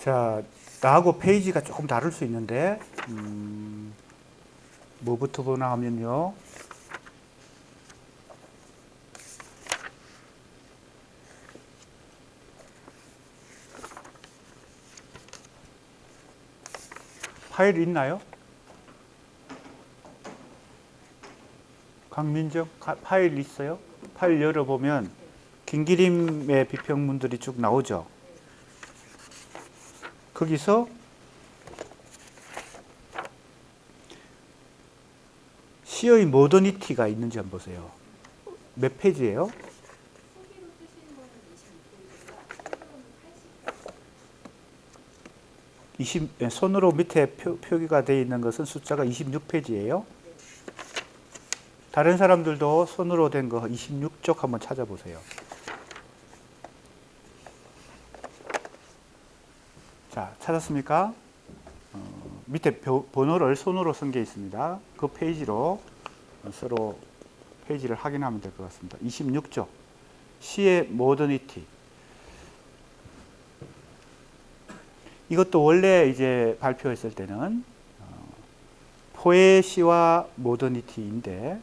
자, 나하고 페이지가 조금 다를 수 있는데 뭐부터 보나 하면요. 파일 있나요? 강민정, 파일 있어요? 파일 열어보면 김기림의 비평문들이 쭉 나오죠. 거기서 시의 모더니티가 있는지 한번 보세요. 몇 페이지예요? 손으로 밑에 표기가 되어 있는 것은 숫자가 26페이지예요. 다른 사람들도 손으로 된 거 26쪽 한번 찾아보세요. 자, 찾았습니까? 밑에 번호를 손으로 쓴 게 있습니다. 그 페이지로 서로 페이지를 확인하면 될 것 같습니다. 26쪽. 시의 모더니티. 이것도 원래 이제 발표했을 때는 포에시와 모더니티인데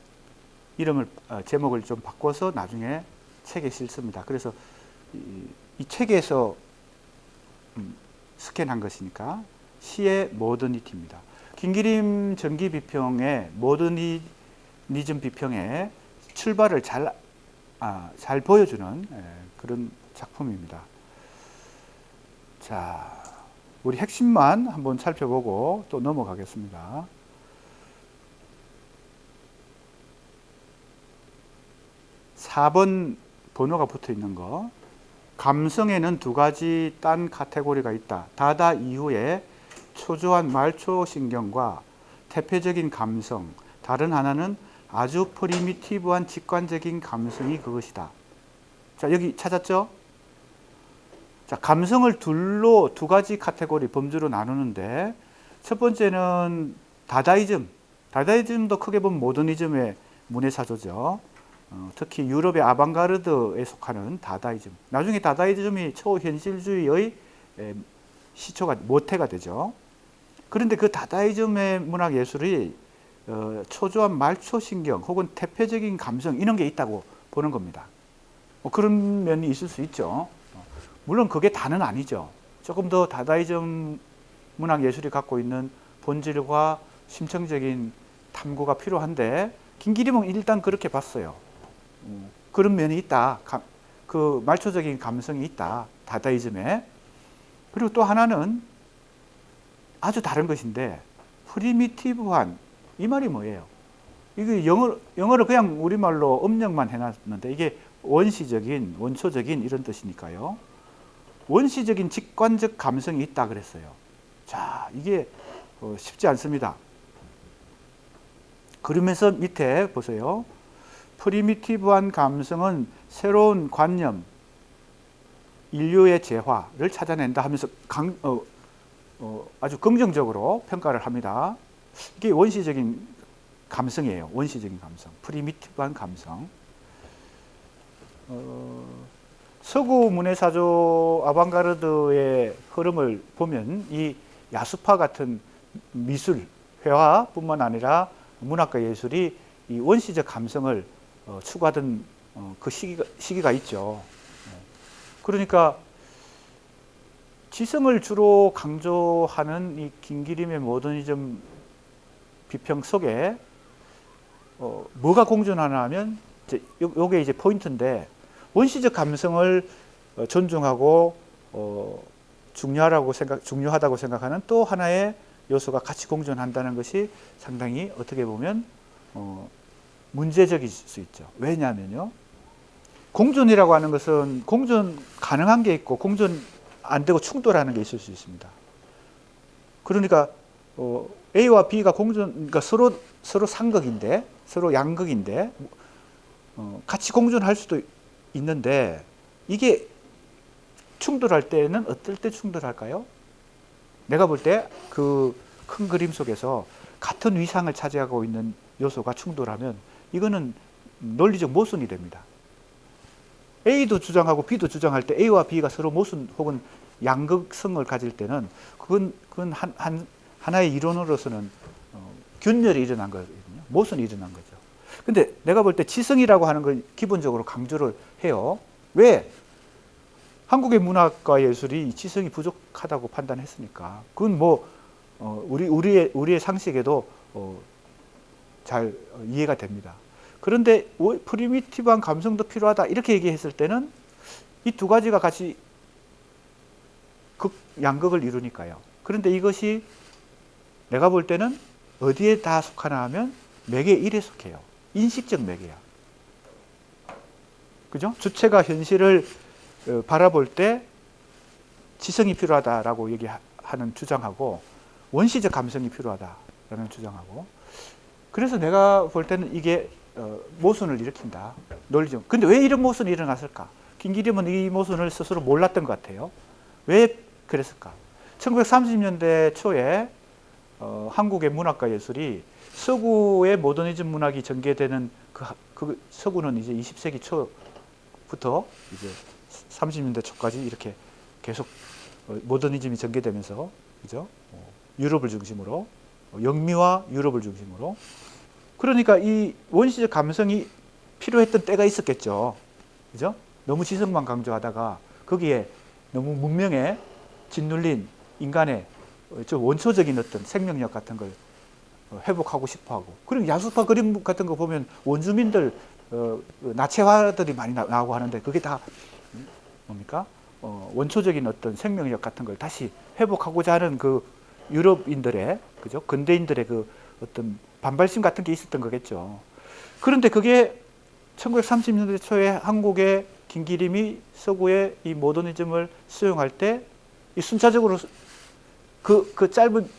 이름을 제목을 좀 바꿔서 나중에 책에 실습니다. 그래서 이 책에서 스캔한 것이니까 시의 모더니티입니다. 김기림 전기 비평의 모더니즘 비평의 출발을 잘 보여주는 그런 작품입니다. 자, 우리 핵심만 한번 살펴보고 또 넘어가겠습니다. (4번) 번호가 붙어 있는 거. 감성에는 두 가지 딴 카테고리가 있다. 다다 이후에 초조한 말초신경과 태폐적인 감성, 다른 하나는 아주 프리미티브한 직관적인 감성이 그것이다. 자, 여기 찾았죠? 자, 감성을 둘로 두 가지 카테고리 범주로 나누는데 첫 번째는 다다이즘. 다다이즘도 크게 보면 모더니즘의 문해사조죠. 특히 유럽의 아방가르드에 속하는 다다이즘. 나중에 다다이즘이 초현실주의의 시초가 모태가 되죠. 그런데 그 다다이즘의 문학 예술이 초조한 말초신경 혹은 태폐적인 감성 이런 게 있다고 보는 겁니다. 그런 면이 있을 수 있죠. 물론 그게 다는 아니죠. 조금 더 다다이즘 문학 예술이 갖고 있는 본질과 심층적인 탐구가 필요한데 김기림은 일단 그렇게 봤어요. 그런 면이 있다. 그 말초적인 감성이 있다. 다다이즘에. 그리고 또 하나는 아주 다른 것인데 프리미티브한, 이 말이 뭐예요? 이게 영어를 그냥 우리말로 음력만 해놨는데 이게 원시적인, 원초적인 이런 뜻이니까요. 원시적인 직관적 감성이 있다 그랬어요. 자, 이게 쉽지 않습니다. 그러면서 밑에 보세요. 프리미티브한 감성은 새로운 관념, 인류의 재화를 찾아낸다 하면서 아주 긍정적으로 평가를 합니다. 이게 원시적인 감성이에요. 원시적인 감성, 프리미티브한 감성. 서구 문해사조 아방가르드의 흐름을 보면 이 야수파 같은 미술, 회화뿐만 아니라 문학과 예술이 이 원시적 감성을 추구하던 그 시기가 있죠. 그러니까 지성을 주로 강조하는 이 김기림의 모더니즘 비평 속에 뭐가 공존하나 하면 요게 이제 포인트인데 원시적 감성을 존중하고 중요하다고 생각하는 또 하나의 요소가 같이 공존한다는 것이 상당히 어떻게 보면 문제적일 수 있죠. 왜냐하면요. 공존이라고 하는 것은 공존 가능한 게 있고 공존 안 되고 충돌하는 게 있을 수 있습니다. 그러니까 A와 B가 그러니까 서로 상극인데, 서로 양극인데 같이 공존할 수도 있는데 이게 충돌할 때는 어떨 때 충돌할까요? 내가 볼 때 그 큰 그림 속에서 같은 위상을 차지하고 있는 요소가 충돌하면 이거는 논리적 모순이 됩니다. A도 주장하고 B도 주장할 때 A와 B가 서로 모순 혹은 양극성을 가질 때는 그건 하나의 이론으로서는 균열이 일어난 거거든요. 모순이 일어난 거죠. 근데 내가 볼 때 지성이라고 하는 걸 기본적으로 강조를 해요. 왜? 한국의 문학과 예술이 지성이 부족하다고 판단했으니까. 그건 우리의 상식에도 잘 이해가 됩니다. 그런데 프리미티브한 감성도 필요하다 이렇게 얘기했을 때는 이 두 가지가 같이 양극을 이루니까요. 그런데 이것이 내가 볼 때는 어디에 다 속하나 하면 매개 1에 속해요. 인식적 매개야. 그죠? 주체가 현실을 바라볼 때 지성이 필요하다라고 얘기하는 주장하고 원시적 감성이 필요하다라는 주장하고 그래서 내가 볼 때는 이게 모순을 일으킨다. 논리적. 근데 왜 이런 모순이 일어났을까? 김기림은 이 모순을 스스로 몰랐던 것 같아요. 왜 그랬을까? 1930년대 초에 한국의 문학과 예술이 서구의 모더니즘 문학이 전개되는 그 서구는 이제 20세기 초부터 이제 30년대 초까지 이렇게 계속 모더니즘이 전개되면서 그죠? 유럽을 중심으로 영미와 유럽을 중심으로 그러니까 이 원시적 감성이 필요했던 때가 있었겠죠. 그죠? 너무 지성만 강조하다가 거기에 너무 문명에 짓눌린 인간의 원초적인 어떤 생명력 같은 걸 회복하고 싶어하고 그리고 야수파 그림 같은 거 보면 원주민들 나체화들이 많이 나오고 하는데 그게 다 뭡니까? 원초적인 어떤 생명력 같은 걸 다시 회복하고자 하는 그 유럽인들의 그죠? 근대인들의 그 어떤 반발심 같은 게 있었던 거겠죠. 그런데 그게 1930년대 초에 한국의 김기림이 서구의 이 모더니즘을 수용할 때 이 순차적으로 그 짧은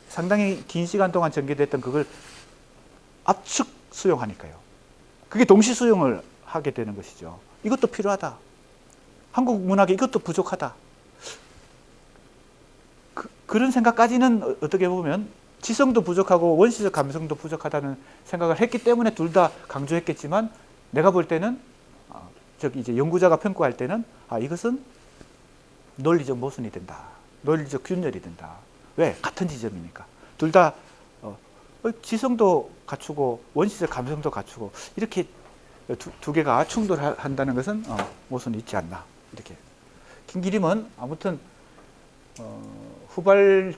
상당히 긴 시간 동안 전개됐던 그걸 압축 수용하니까요. 그게 동시 수용을 하게 되는 것이죠. 이것도 필요하다. 한국 문학에 이것도 부족하다. 그런 생각까지는 어떻게 보면 지성도 부족하고 원시적 감성도 부족하다는 생각을 했기 때문에 둘 다 강조했겠지만 내가 볼 때는 이제 연구자가 평가할 때는 이것은 논리적 모순이 된다. 논리적 균열이 된다. 왜? 같은 지점이니까. 둘 다 지성도 갖추고 원시적 감성도 갖추고 이렇게 두 개가 충돌한다는 것은 모순이 있지 않나. 이렇게. 김기림은 아무튼 후발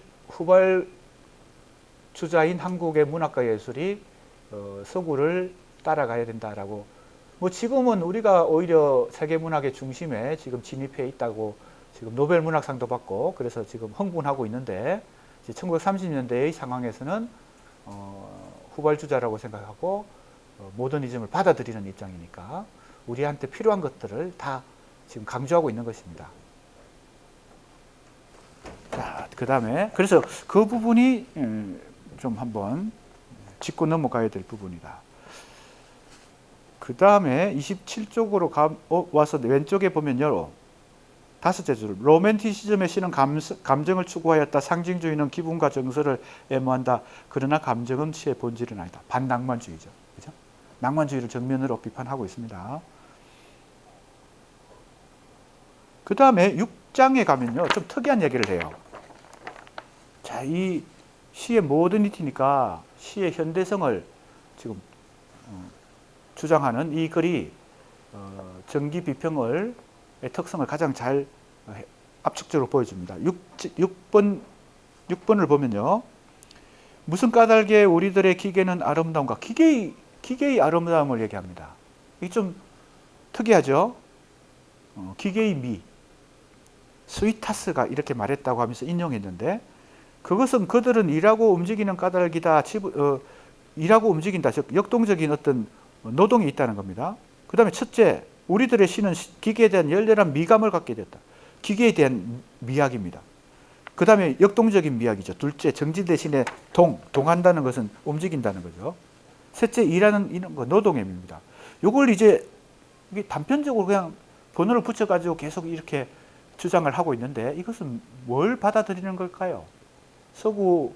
주자인 한국의 문학과 예술이 서구를 따라가야 된다라고. 뭐 지금은 우리가 오히려 세계 문학의 중심에 지금 진입해 있다고 지금 노벨 문학상도 받고 그래서 지금 흥분하고 있는데 1930년대의 상황에서는 후발주자라고 생각하고 모더니즘을 받아들이는 입장이니까 우리한테 필요한 것들을 다 지금 강조하고 있는 것입니다. 자, 그 다음에 그래서 그 부분이 좀 한번 짚고 넘어가야 될 부분이다. 그 다음에 27쪽으로 와서 왼쪽에 보면요. 다섯째 줄. 로맨티시즘의 시는 감정을 추구하였다. 상징주의는 기분과 정서를 애무한다. 그러나 감정은 시의 본질은 아니다. 반낭만주의죠. 그죠? 낭만주의를 정면으로 비판하고 있습니다. 그 다음에 6장에 가면요. 좀 특이한 얘기를 해요. 자, 이 시의 모더니티니까 시의 현대성을 지금 주장하는 이 글이 정기 비평의 특성을 가장 잘 압축적으로 보여줍니다. 6번을 보면요. 무슨 까닭에 우리들의 기계는 아름다운가? 기계의 아름다움을 얘기합니다. 이게 좀 특이하죠? 기계의 미. 스위타스가 이렇게 말했다고 하면서 인용했는데 그것은 그들은 일하고 움직이는 까닭이다. 일하고 움직인다. 즉 역동적인 어떤 노동이 있다는 겁니다. 그 다음에 첫째, 우리들의 시는 기계에 대한 열렬한 미감을 갖게 됐다. 기계에 대한 미학입니다. 그 다음에 역동적인 미학이죠. 둘째, 정지 대신에 동한다는 것은 움직인다는 거죠. 셋째, 일하는 이런 거 노동행위입니다. 이걸 이제 단편적으로 그냥 번호를 붙여가지고 계속 이렇게 주장을 하고 있는데 이것은 뭘 받아들이는 걸까요? 서구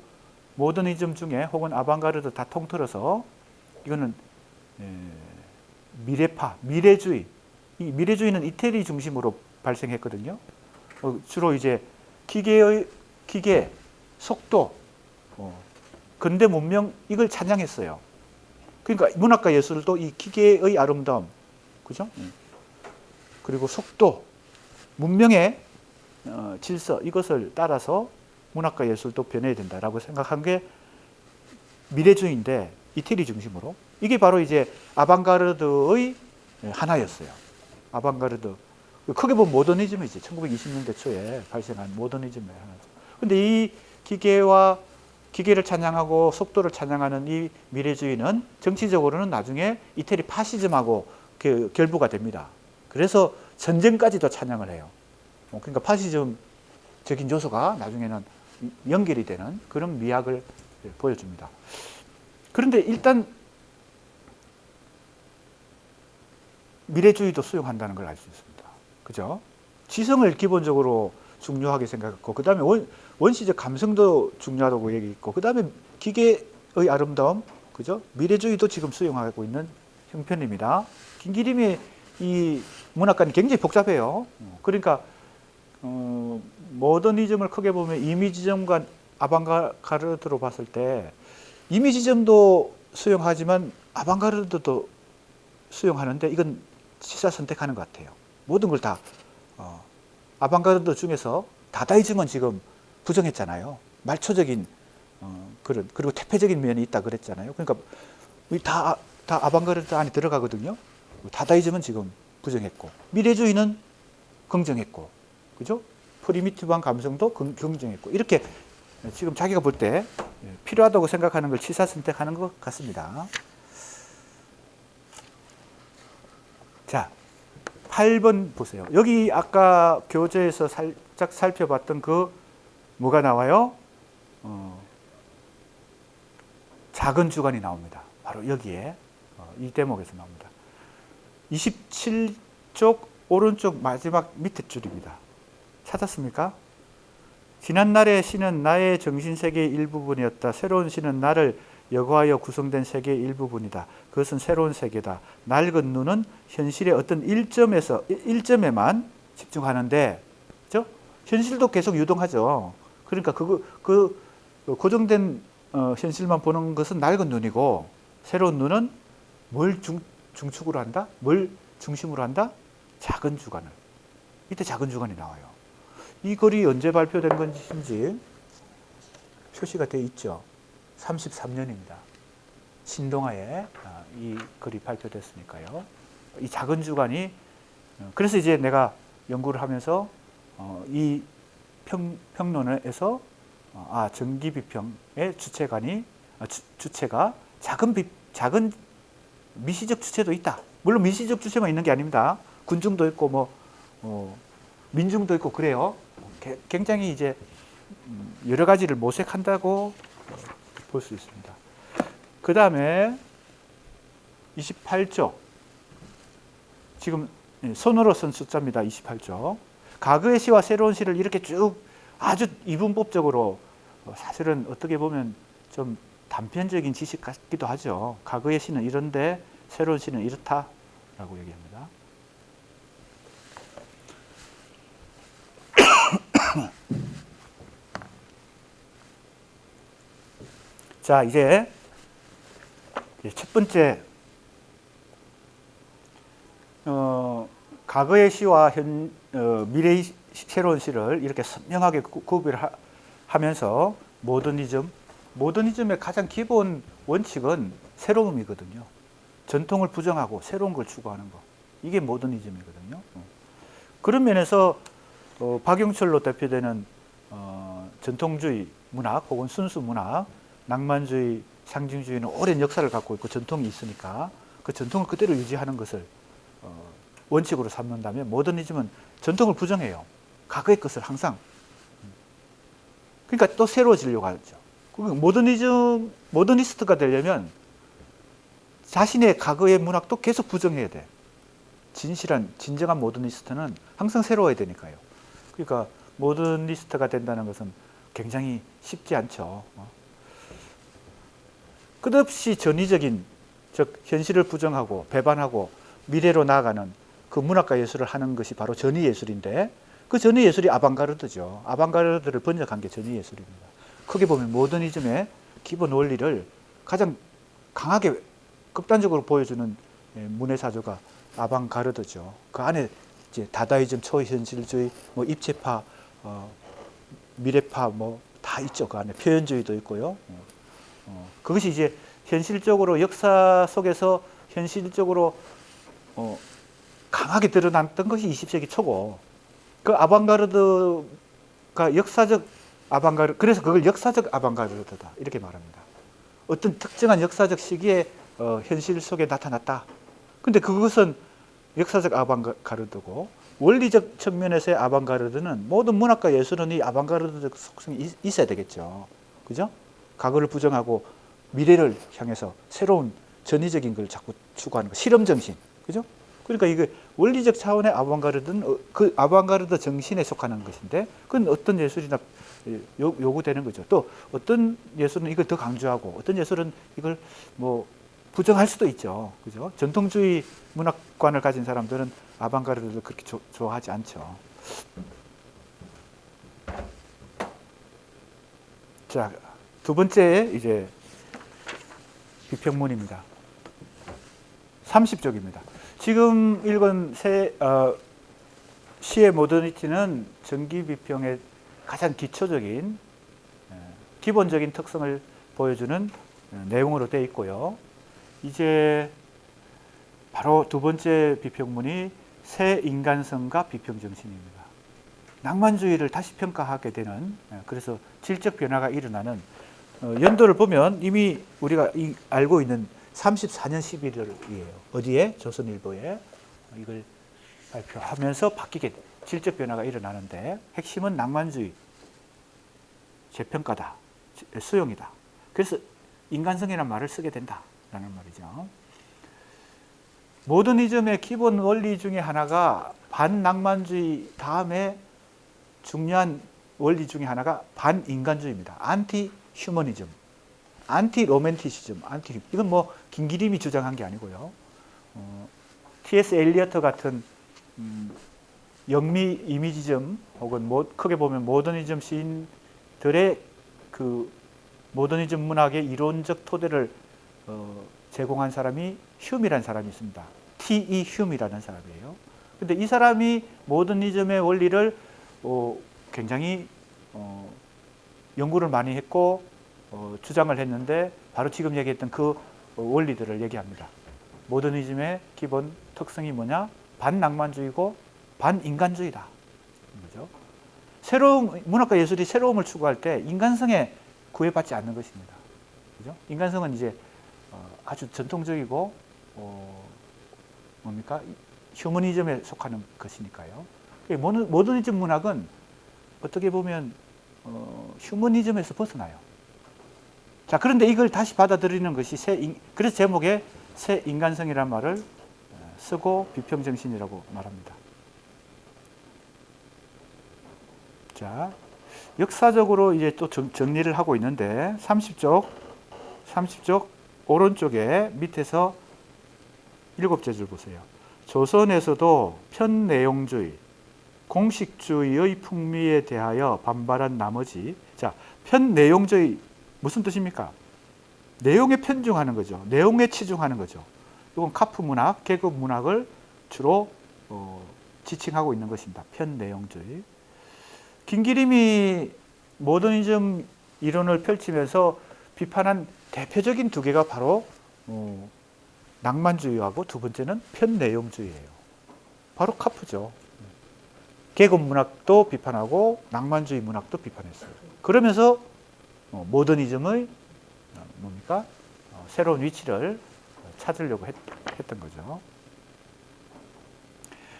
모더니즘 중에 혹은 아방가르드 다 통틀어서 이거는 미래파, 미래주의. 이 미래주의는 이태리 중심으로 발생했거든요. 주로 이제 기계, 속도, 근대 문명 이걸 찬양했어요. 그러니까 문학과 예술도 이 기계의 아름다움, 그죠? 그리고 속도, 문명의 질서 이것을 따라서 문학과 예술도 변해야 된다라고 생각한 게 미래주의인데 이태리 중심으로 이게 바로 이제 아방가르드의 하나였어요. 아방가르드. 크게 보면 모더니즘이지. 1920년대 초에 발생한 모더니즘의 하나죠. 근데 이 기계와 기계를 찬양하고 속도를 찬양하는 이 미래주의는 정치적으로는 나중에 이태리 파시즘하고 결부가 됩니다. 그래서 전쟁까지도 찬양을 해요. 그러니까 파시즘적인 요소가 나중에는 연결이 되는 그런 미학을 보여줍니다. 그런데 일단 미래주의도 수용한다는 걸 알 수 있습니다. 그죠? 지성을 기본적으로 중요하게 생각했고, 그 다음에 원시적 감성도 중요하다고 얘기했고, 그 다음에 기계의 아름다움, 그죠? 미래주의도 지금 수용하고 있는 형편입니다. 김기림의 이 문학관이 굉장히 복잡해요. 그러니까 모더니즘을 크게 보면 이미지즘과 아방가르드로 봤을 때 이미지즘도 수용하지만 아방가르드도 수용하는데 이건 시사 선택하는 것 같아요. 모든 걸 다 아방가르드 중에서 다다이즘은 지금 부정했잖아요. 말초적인 그리고 퇴폐적인 면이 있다 그랬잖아요. 그러니까 다 아방가르드 안에 들어가거든요. 다다이즘은 지금 부정했고 미래주의는 긍정했고, 그죠? 프리미티브한 감성도 긍정했고, 이렇게 지금 자기가 볼 때 필요하다고 생각하는 걸 취사 선택하는 것 같습니다. 자, 8번 보세요. 여기 아까 교재에서 살짝 살펴봤던 그 뭐가 나와요? 작은 주관이 나옵니다. 바로 여기에 이 대목에서 나옵니다. 27쪽 오른쪽 마지막 밑에 줄입니다. 찾았습니까? 지난날의 신은 나의 정신세계의 일부분이었다. 새로운 신은 나를 여과하여 구성된 세계의 일부분이다. 그것은 새로운 세계다. 낡은 눈은 현실의 어떤 일점에만 집중하는데, 그렇죠? 현실도 계속 유동하죠. 그러니까 그 고정된 현실만 보는 것은 낡은 눈이고, 새로운 눈은 뭘 중축으로 한다? 뭘 중심으로 한다? 작은 주관을. 이때 작은 주관이 나와요. 이 글이 언제 발표된 것인지 표시가 되어 있죠. 33년입니다. 신동아에 이 글이 발표됐으니까요. 이 작은 주관이, 그래서 이제 내가 연구를 하면서 이 평론에서 전기비평의 주체가 작은 미시적 주체도 있다. 물론 미시적 주체만 있는 게 아닙니다. 군중도 있고 민중도 있고 그래요. 굉장히 이제 여러 가지를 모색한다고 볼 수 있습니다. 그 다음에 28쪽. 지금 손으로 쓴 숫자입니다. 28쪽. 과거의 시와 새로운 시를 이렇게 쭉 아주 이분법적으로, 사실은 어떻게 보면 좀 단편적인 지식 같기도 하죠. 과거의 시는 이런데 새로운 시는 이렇다라고 얘기합니다. 자, 이제 첫 번째, 과거의 시와 미래의 새로운 시를 이렇게 선명하게 구별하면서 모더니즘의 가장 기본 원칙은 새로움이거든요. 전통을 부정하고 새로운 걸 추구하는 거. 이게 모더니즘이거든요. 그런 면에서 박용철로 대표되는 전통주의 문학 혹은 순수 문학, 낭만주의, 상징주의는 오랜 역사를 갖고 있고 전통이 있으니까 그 전통을 그대로 유지하는 것을 원칙으로 삼는다면, 모더니즘은 전통을 부정해요. 과거의 것을 항상. 그러니까 또 새로워지려고 하죠. 모더니스트가 되려면 자신의 과거의 문학도 계속 부정해야 돼. 진정한 모더니스트는 항상 새로워야 되니까요. 그러니까 모더니스트가 된다는 것은 굉장히 쉽지 않죠. 끝없이 전위적인, 즉 현실을 부정하고 배반하고 미래로 나아가는 그 문학과 예술을 하는 것이 바로 전위 예술인데, 그 전위 예술이 아방가르드죠. 아방가르드를 번역한 게 전위 예술입니다. 크게 보면 모더니즘의 기본 원리를 가장 강하게 극단적으로 보여주는 문해사조가 아방가르드죠. 그 안에 이제 다다이즘, 초현실주의, 입체파, 미래파 다 있죠. 그 안에 표현주의도 있고요. 그것이 이제 현실적으로 역사 속에서 현실적으로 강하게 드러났던 것이 20세기 초고, 그 아방가르드가 역사적 아방가르, 그래서 그걸 역사적 아방가르드다 이렇게 말합니다. 어떤 특정한 역사적 시기에 현실 속에 나타났다. 근데 그것은 역사적 아방가르드고, 원리적 측면에서의 아방가르드는 모든 문학과 예술은 이 아방가르드적 속성이 있어야 되겠죠. 그죠? 과거를 부정하고 미래를 향해서 새로운 전위적인 걸 자꾸 추구하는 거, 실험 정신. 그죠? 그러니까 이게 원리적 차원의 아방가르드는 그 아방가르드 정신에 속하는 것인데, 그건 어떤 예술이나 요구되는 거죠. 또 어떤 예술은 이걸 더 강조하고, 어떤 예술은 이걸 뭐 부정할 수도 있죠. 그죠? 전통주의 문학관을 가진 사람들은 아방가르드를 그렇게 좋아하지 않죠. 자, 두 번째 이제 비평문입니다. 30쪽입니다. 지금 읽은 시의 모더니티는 전기 비평의 가장 기초적인 기본적인 특성을 보여주는 내용으로 되어 있고요. 이제 바로 두 번째 비평문이 새 인간성과 비평정신입니다. 낭만주의를 다시 평가하게 되는, 그래서 질적 변화가 일어나는, 연도를 보면 이미 우리가 알고 있는 34년 11월이에요. 어디에? 조선일보에 이걸 발표하면서 바뀌게, 질적 변화가 일어나는데, 핵심은 낭만주의, 재평가다, 수용이다. 그래서 인간성이라는 말을 쓰게 된다라는 말이죠. 모더니즘의 기본 원리 중에 하나가 반낭만주의 다음에 중요한 원리 중에 하나가 반인간주의입니다. 안티 휴머니즘, 안티 로맨티시즘, 이건 뭐 김기림이 주장한 게 아니고요. T.S. 엘리어트 같은 영미 이미지즘 혹은 크게 보면 모더니즘 시인들의 그 모더니즘 문학의 이론적 토대를 제공한 사람이 휴미라는 사람이 있습니다. T.E. 휴미라는 사람이에요. 근데 이 사람이 모더니즘의 원리를 굉장히 연구를 많이 했고 주장을 했는데, 바로 지금 얘기했던 그 원리들을 얘기합니다. 모더니즘의 기본 특성이 뭐냐? 반낭만주의고 반인간주의다. 그죠? 새로운 문학과 예술이 새로움을 추구할 때 인간성에 구애받지 않는 것입니다. 그죠? 인간성은 이제 아주 전통적이고 뭡니까? 휴머니즘에 속하는 것이니까요. 모더니즘 문학은 어떻게 보면 휴머니즘에서 벗어나요. 자, 그런데 이걸 다시 받아들이는 것이 그래서 제목에 새 인간성이라는 말을 쓰고 비평정신이라고 말합니다. 자, 역사적으로 이제 또 정리를 하고 있는데, 30쪽 오른쪽에 밑에서 7째 줄 보세요. 조선에서도 편내용주의, 공식주의의 풍미에 대하여 반발한 나머지, 자, 편내용주의 무슨 뜻입니까? 내용에 편중하는 거죠. 내용에 치중하는 거죠. 이건 카프 문학, 계급 문학을 주로 지칭하고 있는 것입니다. 편내용주의. 김기림이 모더니즘 이론을 펼치면서 비판한 대표적인 두 개가 바로 낭만주의하고 두 번째는 편내용주의예요. 바로 카프죠. 계급 문학도 비판하고 낭만주의 문학도 비판했어요. 그러면서 모더니즘의 뭡니까? 새로운 위치를 찾으려고 했던 거죠.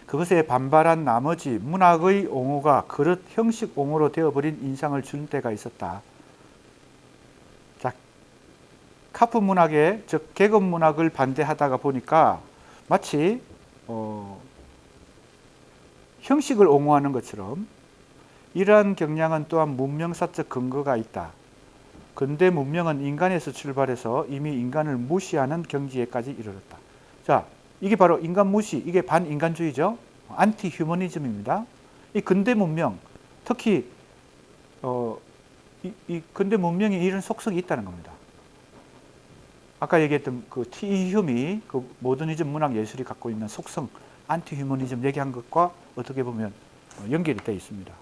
그것에 반발한 나머지 문학의 옹호가 그릇 형식 옹호로 되어버린 인상을 준 때가 있었다. 자, 카프 문학에, 즉 계급 문학을 반대하다가 보니까 마치 형식을 옹호하는 것처럼 이러한 경향은 또한 문명사적 근거가 있다. 근대 문명은 인간에서 출발해서 이미 인간을 무시하는 경지에까지 이르렀다. 자, 이게 바로 인간 무시, 이게 반인간주의죠. 안티 휴머니즘입니다. 이 근대 문명, 특히 이 근대 문명이 이런 속성이 있다는 겁니다. 아까 얘기했던 그 T.E. 휴미, 그 모더니즘 문학 예술이 갖고 있는 속성, 안티 휴머니즘 얘기한 것과 어떻게 보면 연결이 되어 있습니다.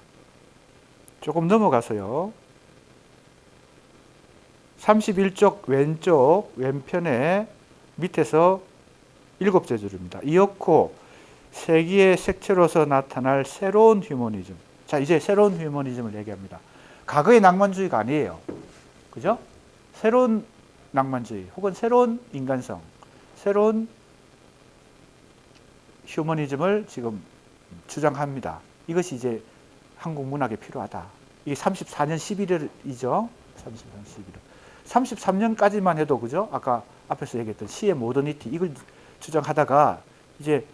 조금 넘어가서요. 31쪽 왼쪽 왼편에 밑에서 7째 줄입니다. 이어코 세기의 색채로서 나타날 새로운 휴머니즘. 자, 이제 새로운 휴머니즘을 얘기합니다. 과거의 낭만주의가 아니에요. 그죠? 새로운 낭만주의 혹은 새로운 인간성, 새로운 휴머니즘을 지금 주장합니다. 이것이 이제 한국 문학에 필요하다. 이게 34년 11월이죠. 34년 11월. 33년까지만 해도 그죠? 아까 앞에서 얘기했던 시의 모더니티 이걸 주장하다가 이제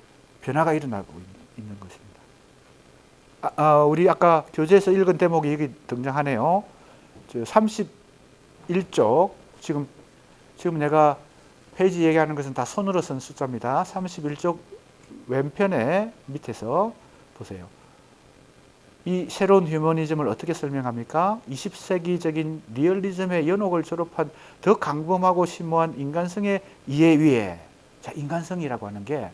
변화가 일어나고 있는 것입니다. 우리 아까 교재에서 읽은 대목이 여기 등장하네요. 31쪽 지금 내가 페이지 얘기하는 것은 다 손으로 쓴 숫자입니다. 31쪽 왼편에 밑에서 보세요. 이 새로운 휴머니즘을 어떻게 설명합니까? 20세기적인 리얼리즘의 연옥을 졸업한 더 강범하고 심오한 인간성의 이해 위에. 자, 인간성이라고 하는 게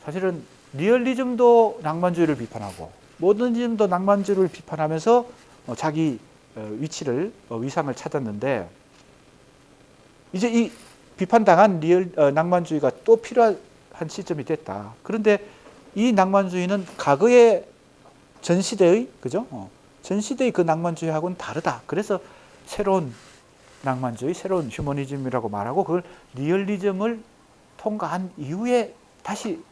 사실은 리얼리즘도 낭만주의를 비판하고 모더니즘도 낭만주의를 비판하면서 자기 위치를 위상을 찾았는데 이제 이 비판당한 낭만주의가 또 필요한 시점이 됐다. 그런데 이 낭만주의는 과거의 전 시대의 그죠? 전 시대의 그 낭만주의하고는 다르다. 그래서 새로운 낭만주의, 새로운 휴머니즘이라고 말하고 그걸 리얼리즘을 통과한 이후에 다시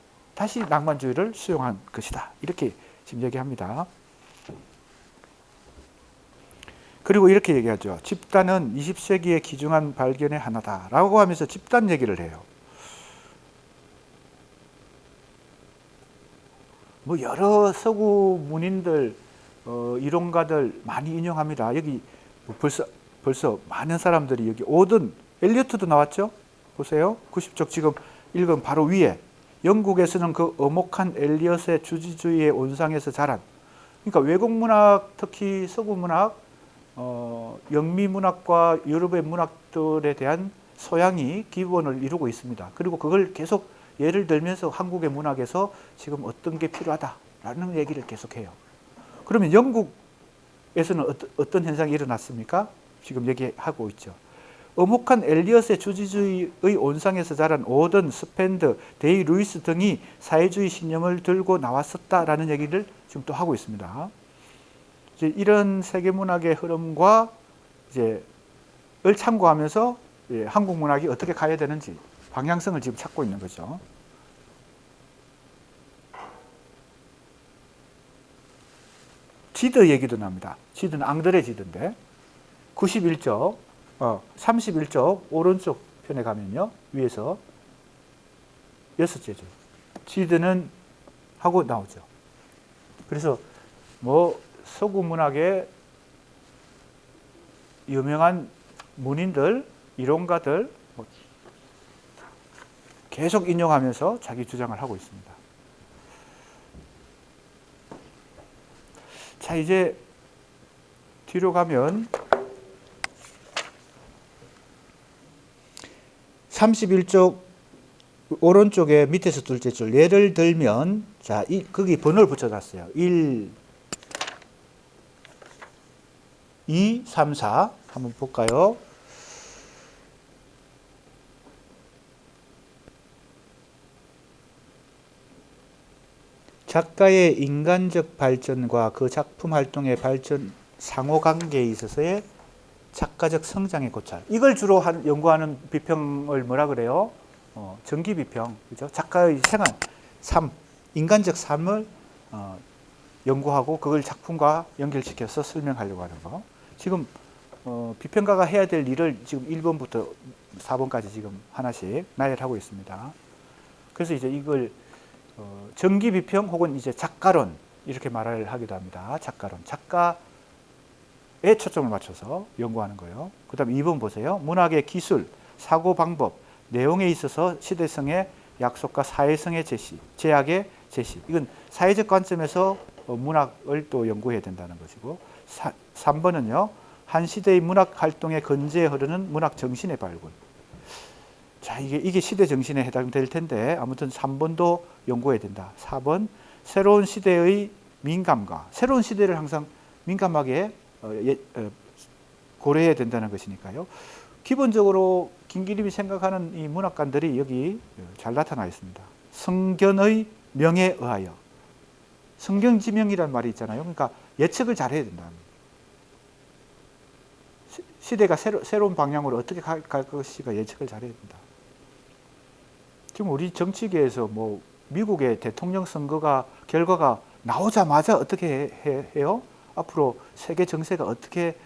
낭만주의를 수용한 것이다. 이렇게 지금 얘기합니다. 그리고 이렇게 얘기하죠. 집단은 20세기의 귀중한 발견의 하나다라고 하면서 집단 얘기를 해요. 뭐 여러 서구 문인들, 이론가들 많이 인용합니다. 여기 벌써 많은 사람들이 여기 오든 엘리어트도 나왔죠. 보세요. 90쪽 지금 읽은 바로 위에 영국에서는 그 어목한 엘리엇의 주지주의의 온상에서 자란. 그러니까 외국 문학, 특히 서구 문학, 영미 문학과 유럽의 문학들에 대한 소양이 기본을 이루고 있습니다. 그리고 그걸 계속 예를 들면서 한국의 문학에서 지금 어떤 게 필요하다라는 얘기를 계속해요. 그러면 영국에서는 어떤 현상이 일어났습니까? 지금 얘기하고 있죠. 어목한 엘리엇의 주지주의의 온상에서 자란 오던, 스펜드, 데이 루이스 등이 사회주의 신념을 들고 나왔었다라는 얘기를 지금 또 하고 있습니다. 이제 이런 세계문학의 흐름과 이제 을 참고하면서 한국 문학이 어떻게 가야 되는지 방향성을 지금 찾고 있는 거죠. 지드 얘기도 납니다. 지드는 앙드레 지드인데 91쪽, 31쪽 오른쪽 편에 가면요. 위에서 6제죠. 지드는 하고 나오죠. 그래서 뭐 서구 문학의 유명한 문인들, 이론가들 계속 인용하면서 자기 주장을 하고 있습니다. 자, 이제 뒤로 가면 31쪽 오른쪽에 밑에서 둘째 줄 예를 들면 자, 거기 번호를 붙여놨어요. 1, 2, 3, 4 한번 볼까요? 작가의 인간적 발전과 그 작품 활동의 발전 상호관계에 있어서의 작가적 성장의 고찰. 이걸 주로 연구하는 비평을 뭐라 그래요? 정기 비평. 그죠? 작가의 생활, 삶, 인간적 삶을 연구하고 그걸 작품과 연결시켜서 설명하려고 하는 거. 지금 비평가가 해야 될 일을 지금 1번부터 4번까지 지금 하나씩 나열하고 있습니다. 그래서 이제 이걸 정기 비평 혹은 이제 작가론 이렇게 말을 하기도 합니다. 작가론. 작가에 초점을 맞춰서 연구하는 거예요. 그 다음에 2번 보세요. 문학의 기술, 사고 방법, 내용에 있어서 시대성의 약속과 사회성의 제시, 제약의 제시. 이건 사회적 관점에서 문학을 또 연구해야 된다는 것이고 3번은요. 한 시대의 문학 활동의 건재에 흐르는 문학 정신의 발굴. 자, 이게 시대 정신에 해당될 텐데 아무튼 3번도 연구해야 된다. 4번 새로운 시대의 민감과 새로운 시대를 항상 민감하게 고려해야 된다는 것이니까요. 기본적으로 김기림이 생각하는 이 문학관들이 여기 잘 나타나 있습니다. 성견의 명에 의하여. 성경지명이라는 말이 있잖아요. 그러니까 예측을 잘해야 된다. 시대가 새로운 방향으로 어떻게 갈 것인가 예측을 잘해야 된다. 지금 우리 정치계에서 뭐 미국의 대통령 선거가 결과가 나오자마자 어떻게 해요? 앞으로 세계 정세가 어떻게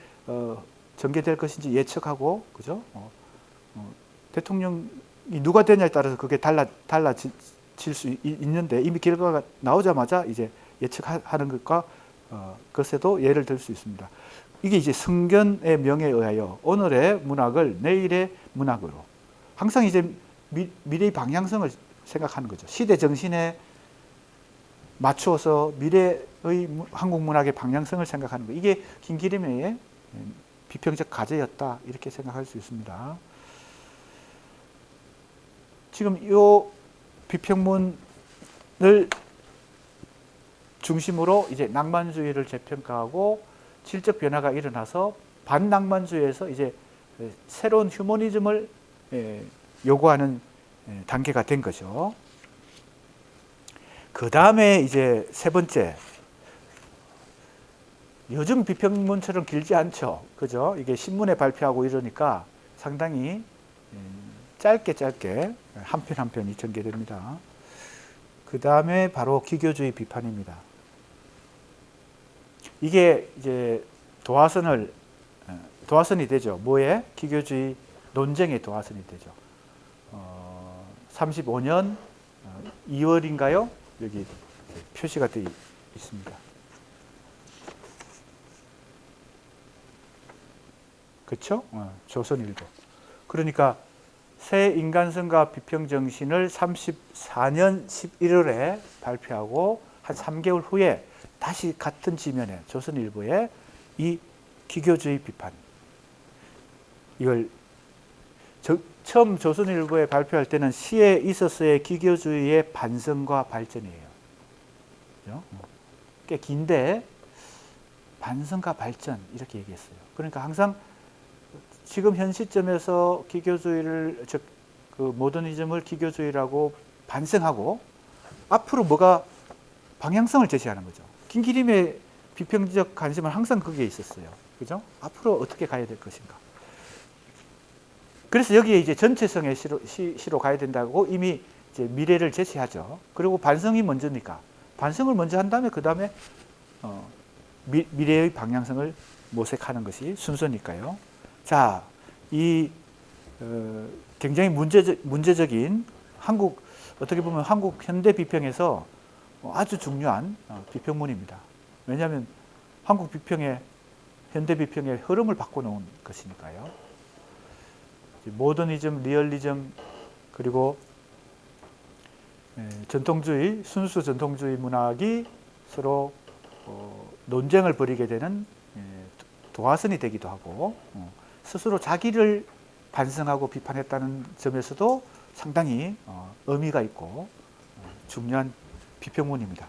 전개될 것인지 예측하고, 그죠? 대통령이 누가 되냐에 따라서 그게 달라질 수 있는데 이미 결과가 나오자마자 이제 예측하는 것과 것에도 예를 들 수 있습니다. 이게 이제 성견의 명에 의하여 오늘의 문학을 내일의 문학으로 항상 이제 미래의 방향성을 생각하는 거죠. 시대 정신에 맞추어서 미래의 한국 문학의 방향성을 생각하는 거. 이게 김기림의 비평적 과제였다 이렇게 생각할 수 있습니다. 지금 이 비평문을 중심으로 이제 낭만주의를 재평가하고 질적 변화가 일어나서 반낭만주의에서 이제 새로운 휴머니즘을 요구하는 단계가 된 거죠. 그 다음에 이제 세 번째, 요즘 비평문처럼 길지 않죠. 그죠? 이게 신문에 발표하고 이러니까 상당히 짧게 한 편 한 편이 전개됩니다. 그 다음에 바로 기교주의 비판입니다. 이게 이제 도화선이 되죠. 뭐에? 기교주의 논쟁의 도화선이 되죠. 35년 2월인가요? 여기 표시가 되어 있습니다. 그렇죠? 조선일보. 그러니까 새 인간성과 비평정신을 34년 11월에 발표하고 한 3개월 후에 다시 같은 지면에 조선일보에 이 기교주의 비판, 이걸 처음 조선일보에 발표할 때는 시에 있어서의 기교주의의 반성과 발전이에요. 그죠? 꽤 긴데 반성과 발전 이렇게 얘기했어요. 그러니까 항상 지금 현 시점에서 기교주의를, 즉 그 모더니즘을 기교주의라고 반성하고 앞으로 뭐가 방향성을 제시하는 거죠. 김기림의 비평적 관심은 항상 거기에 있었어요. 그죠? 앞으로 어떻게 가야 될 것인가. 그래서 여기에 이제 전체성의 시로 가야 된다고 이미 이제 미래를 제시하죠. 그리고 반성이 먼저니까 반성을 먼저 한 다음에 그 다음에 미래의 방향성을 모색하는 것이 순서니까요. 자, 이 굉장히 문제적인 한국, 어떻게 보면 한국 현대 비평에서 아주 중요한 비평문입니다. 왜냐하면 한국 비평의 현대 비평의 흐름을 바꿔놓은 것이니까요. 모더니즘, 리얼리즘, 그리고 전통주의, 순수 전통주의 문학이 서로 논쟁을 벌이게 되는 도화선이 되기도 하고, 스스로 자기를 반성하고 비판했다는 점에서도 상당히 의미가 있고 중요한 비평문입니다.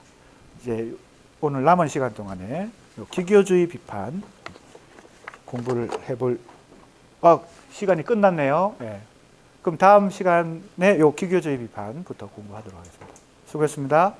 이제 오늘 남은 시간 동안에 기교주의 비판 공부를 해볼, 시간이 끝났네요. 네. 그럼 다음 시간에 요 기교주의 비판부터 공부하도록 하겠습니다. 수고했습니다.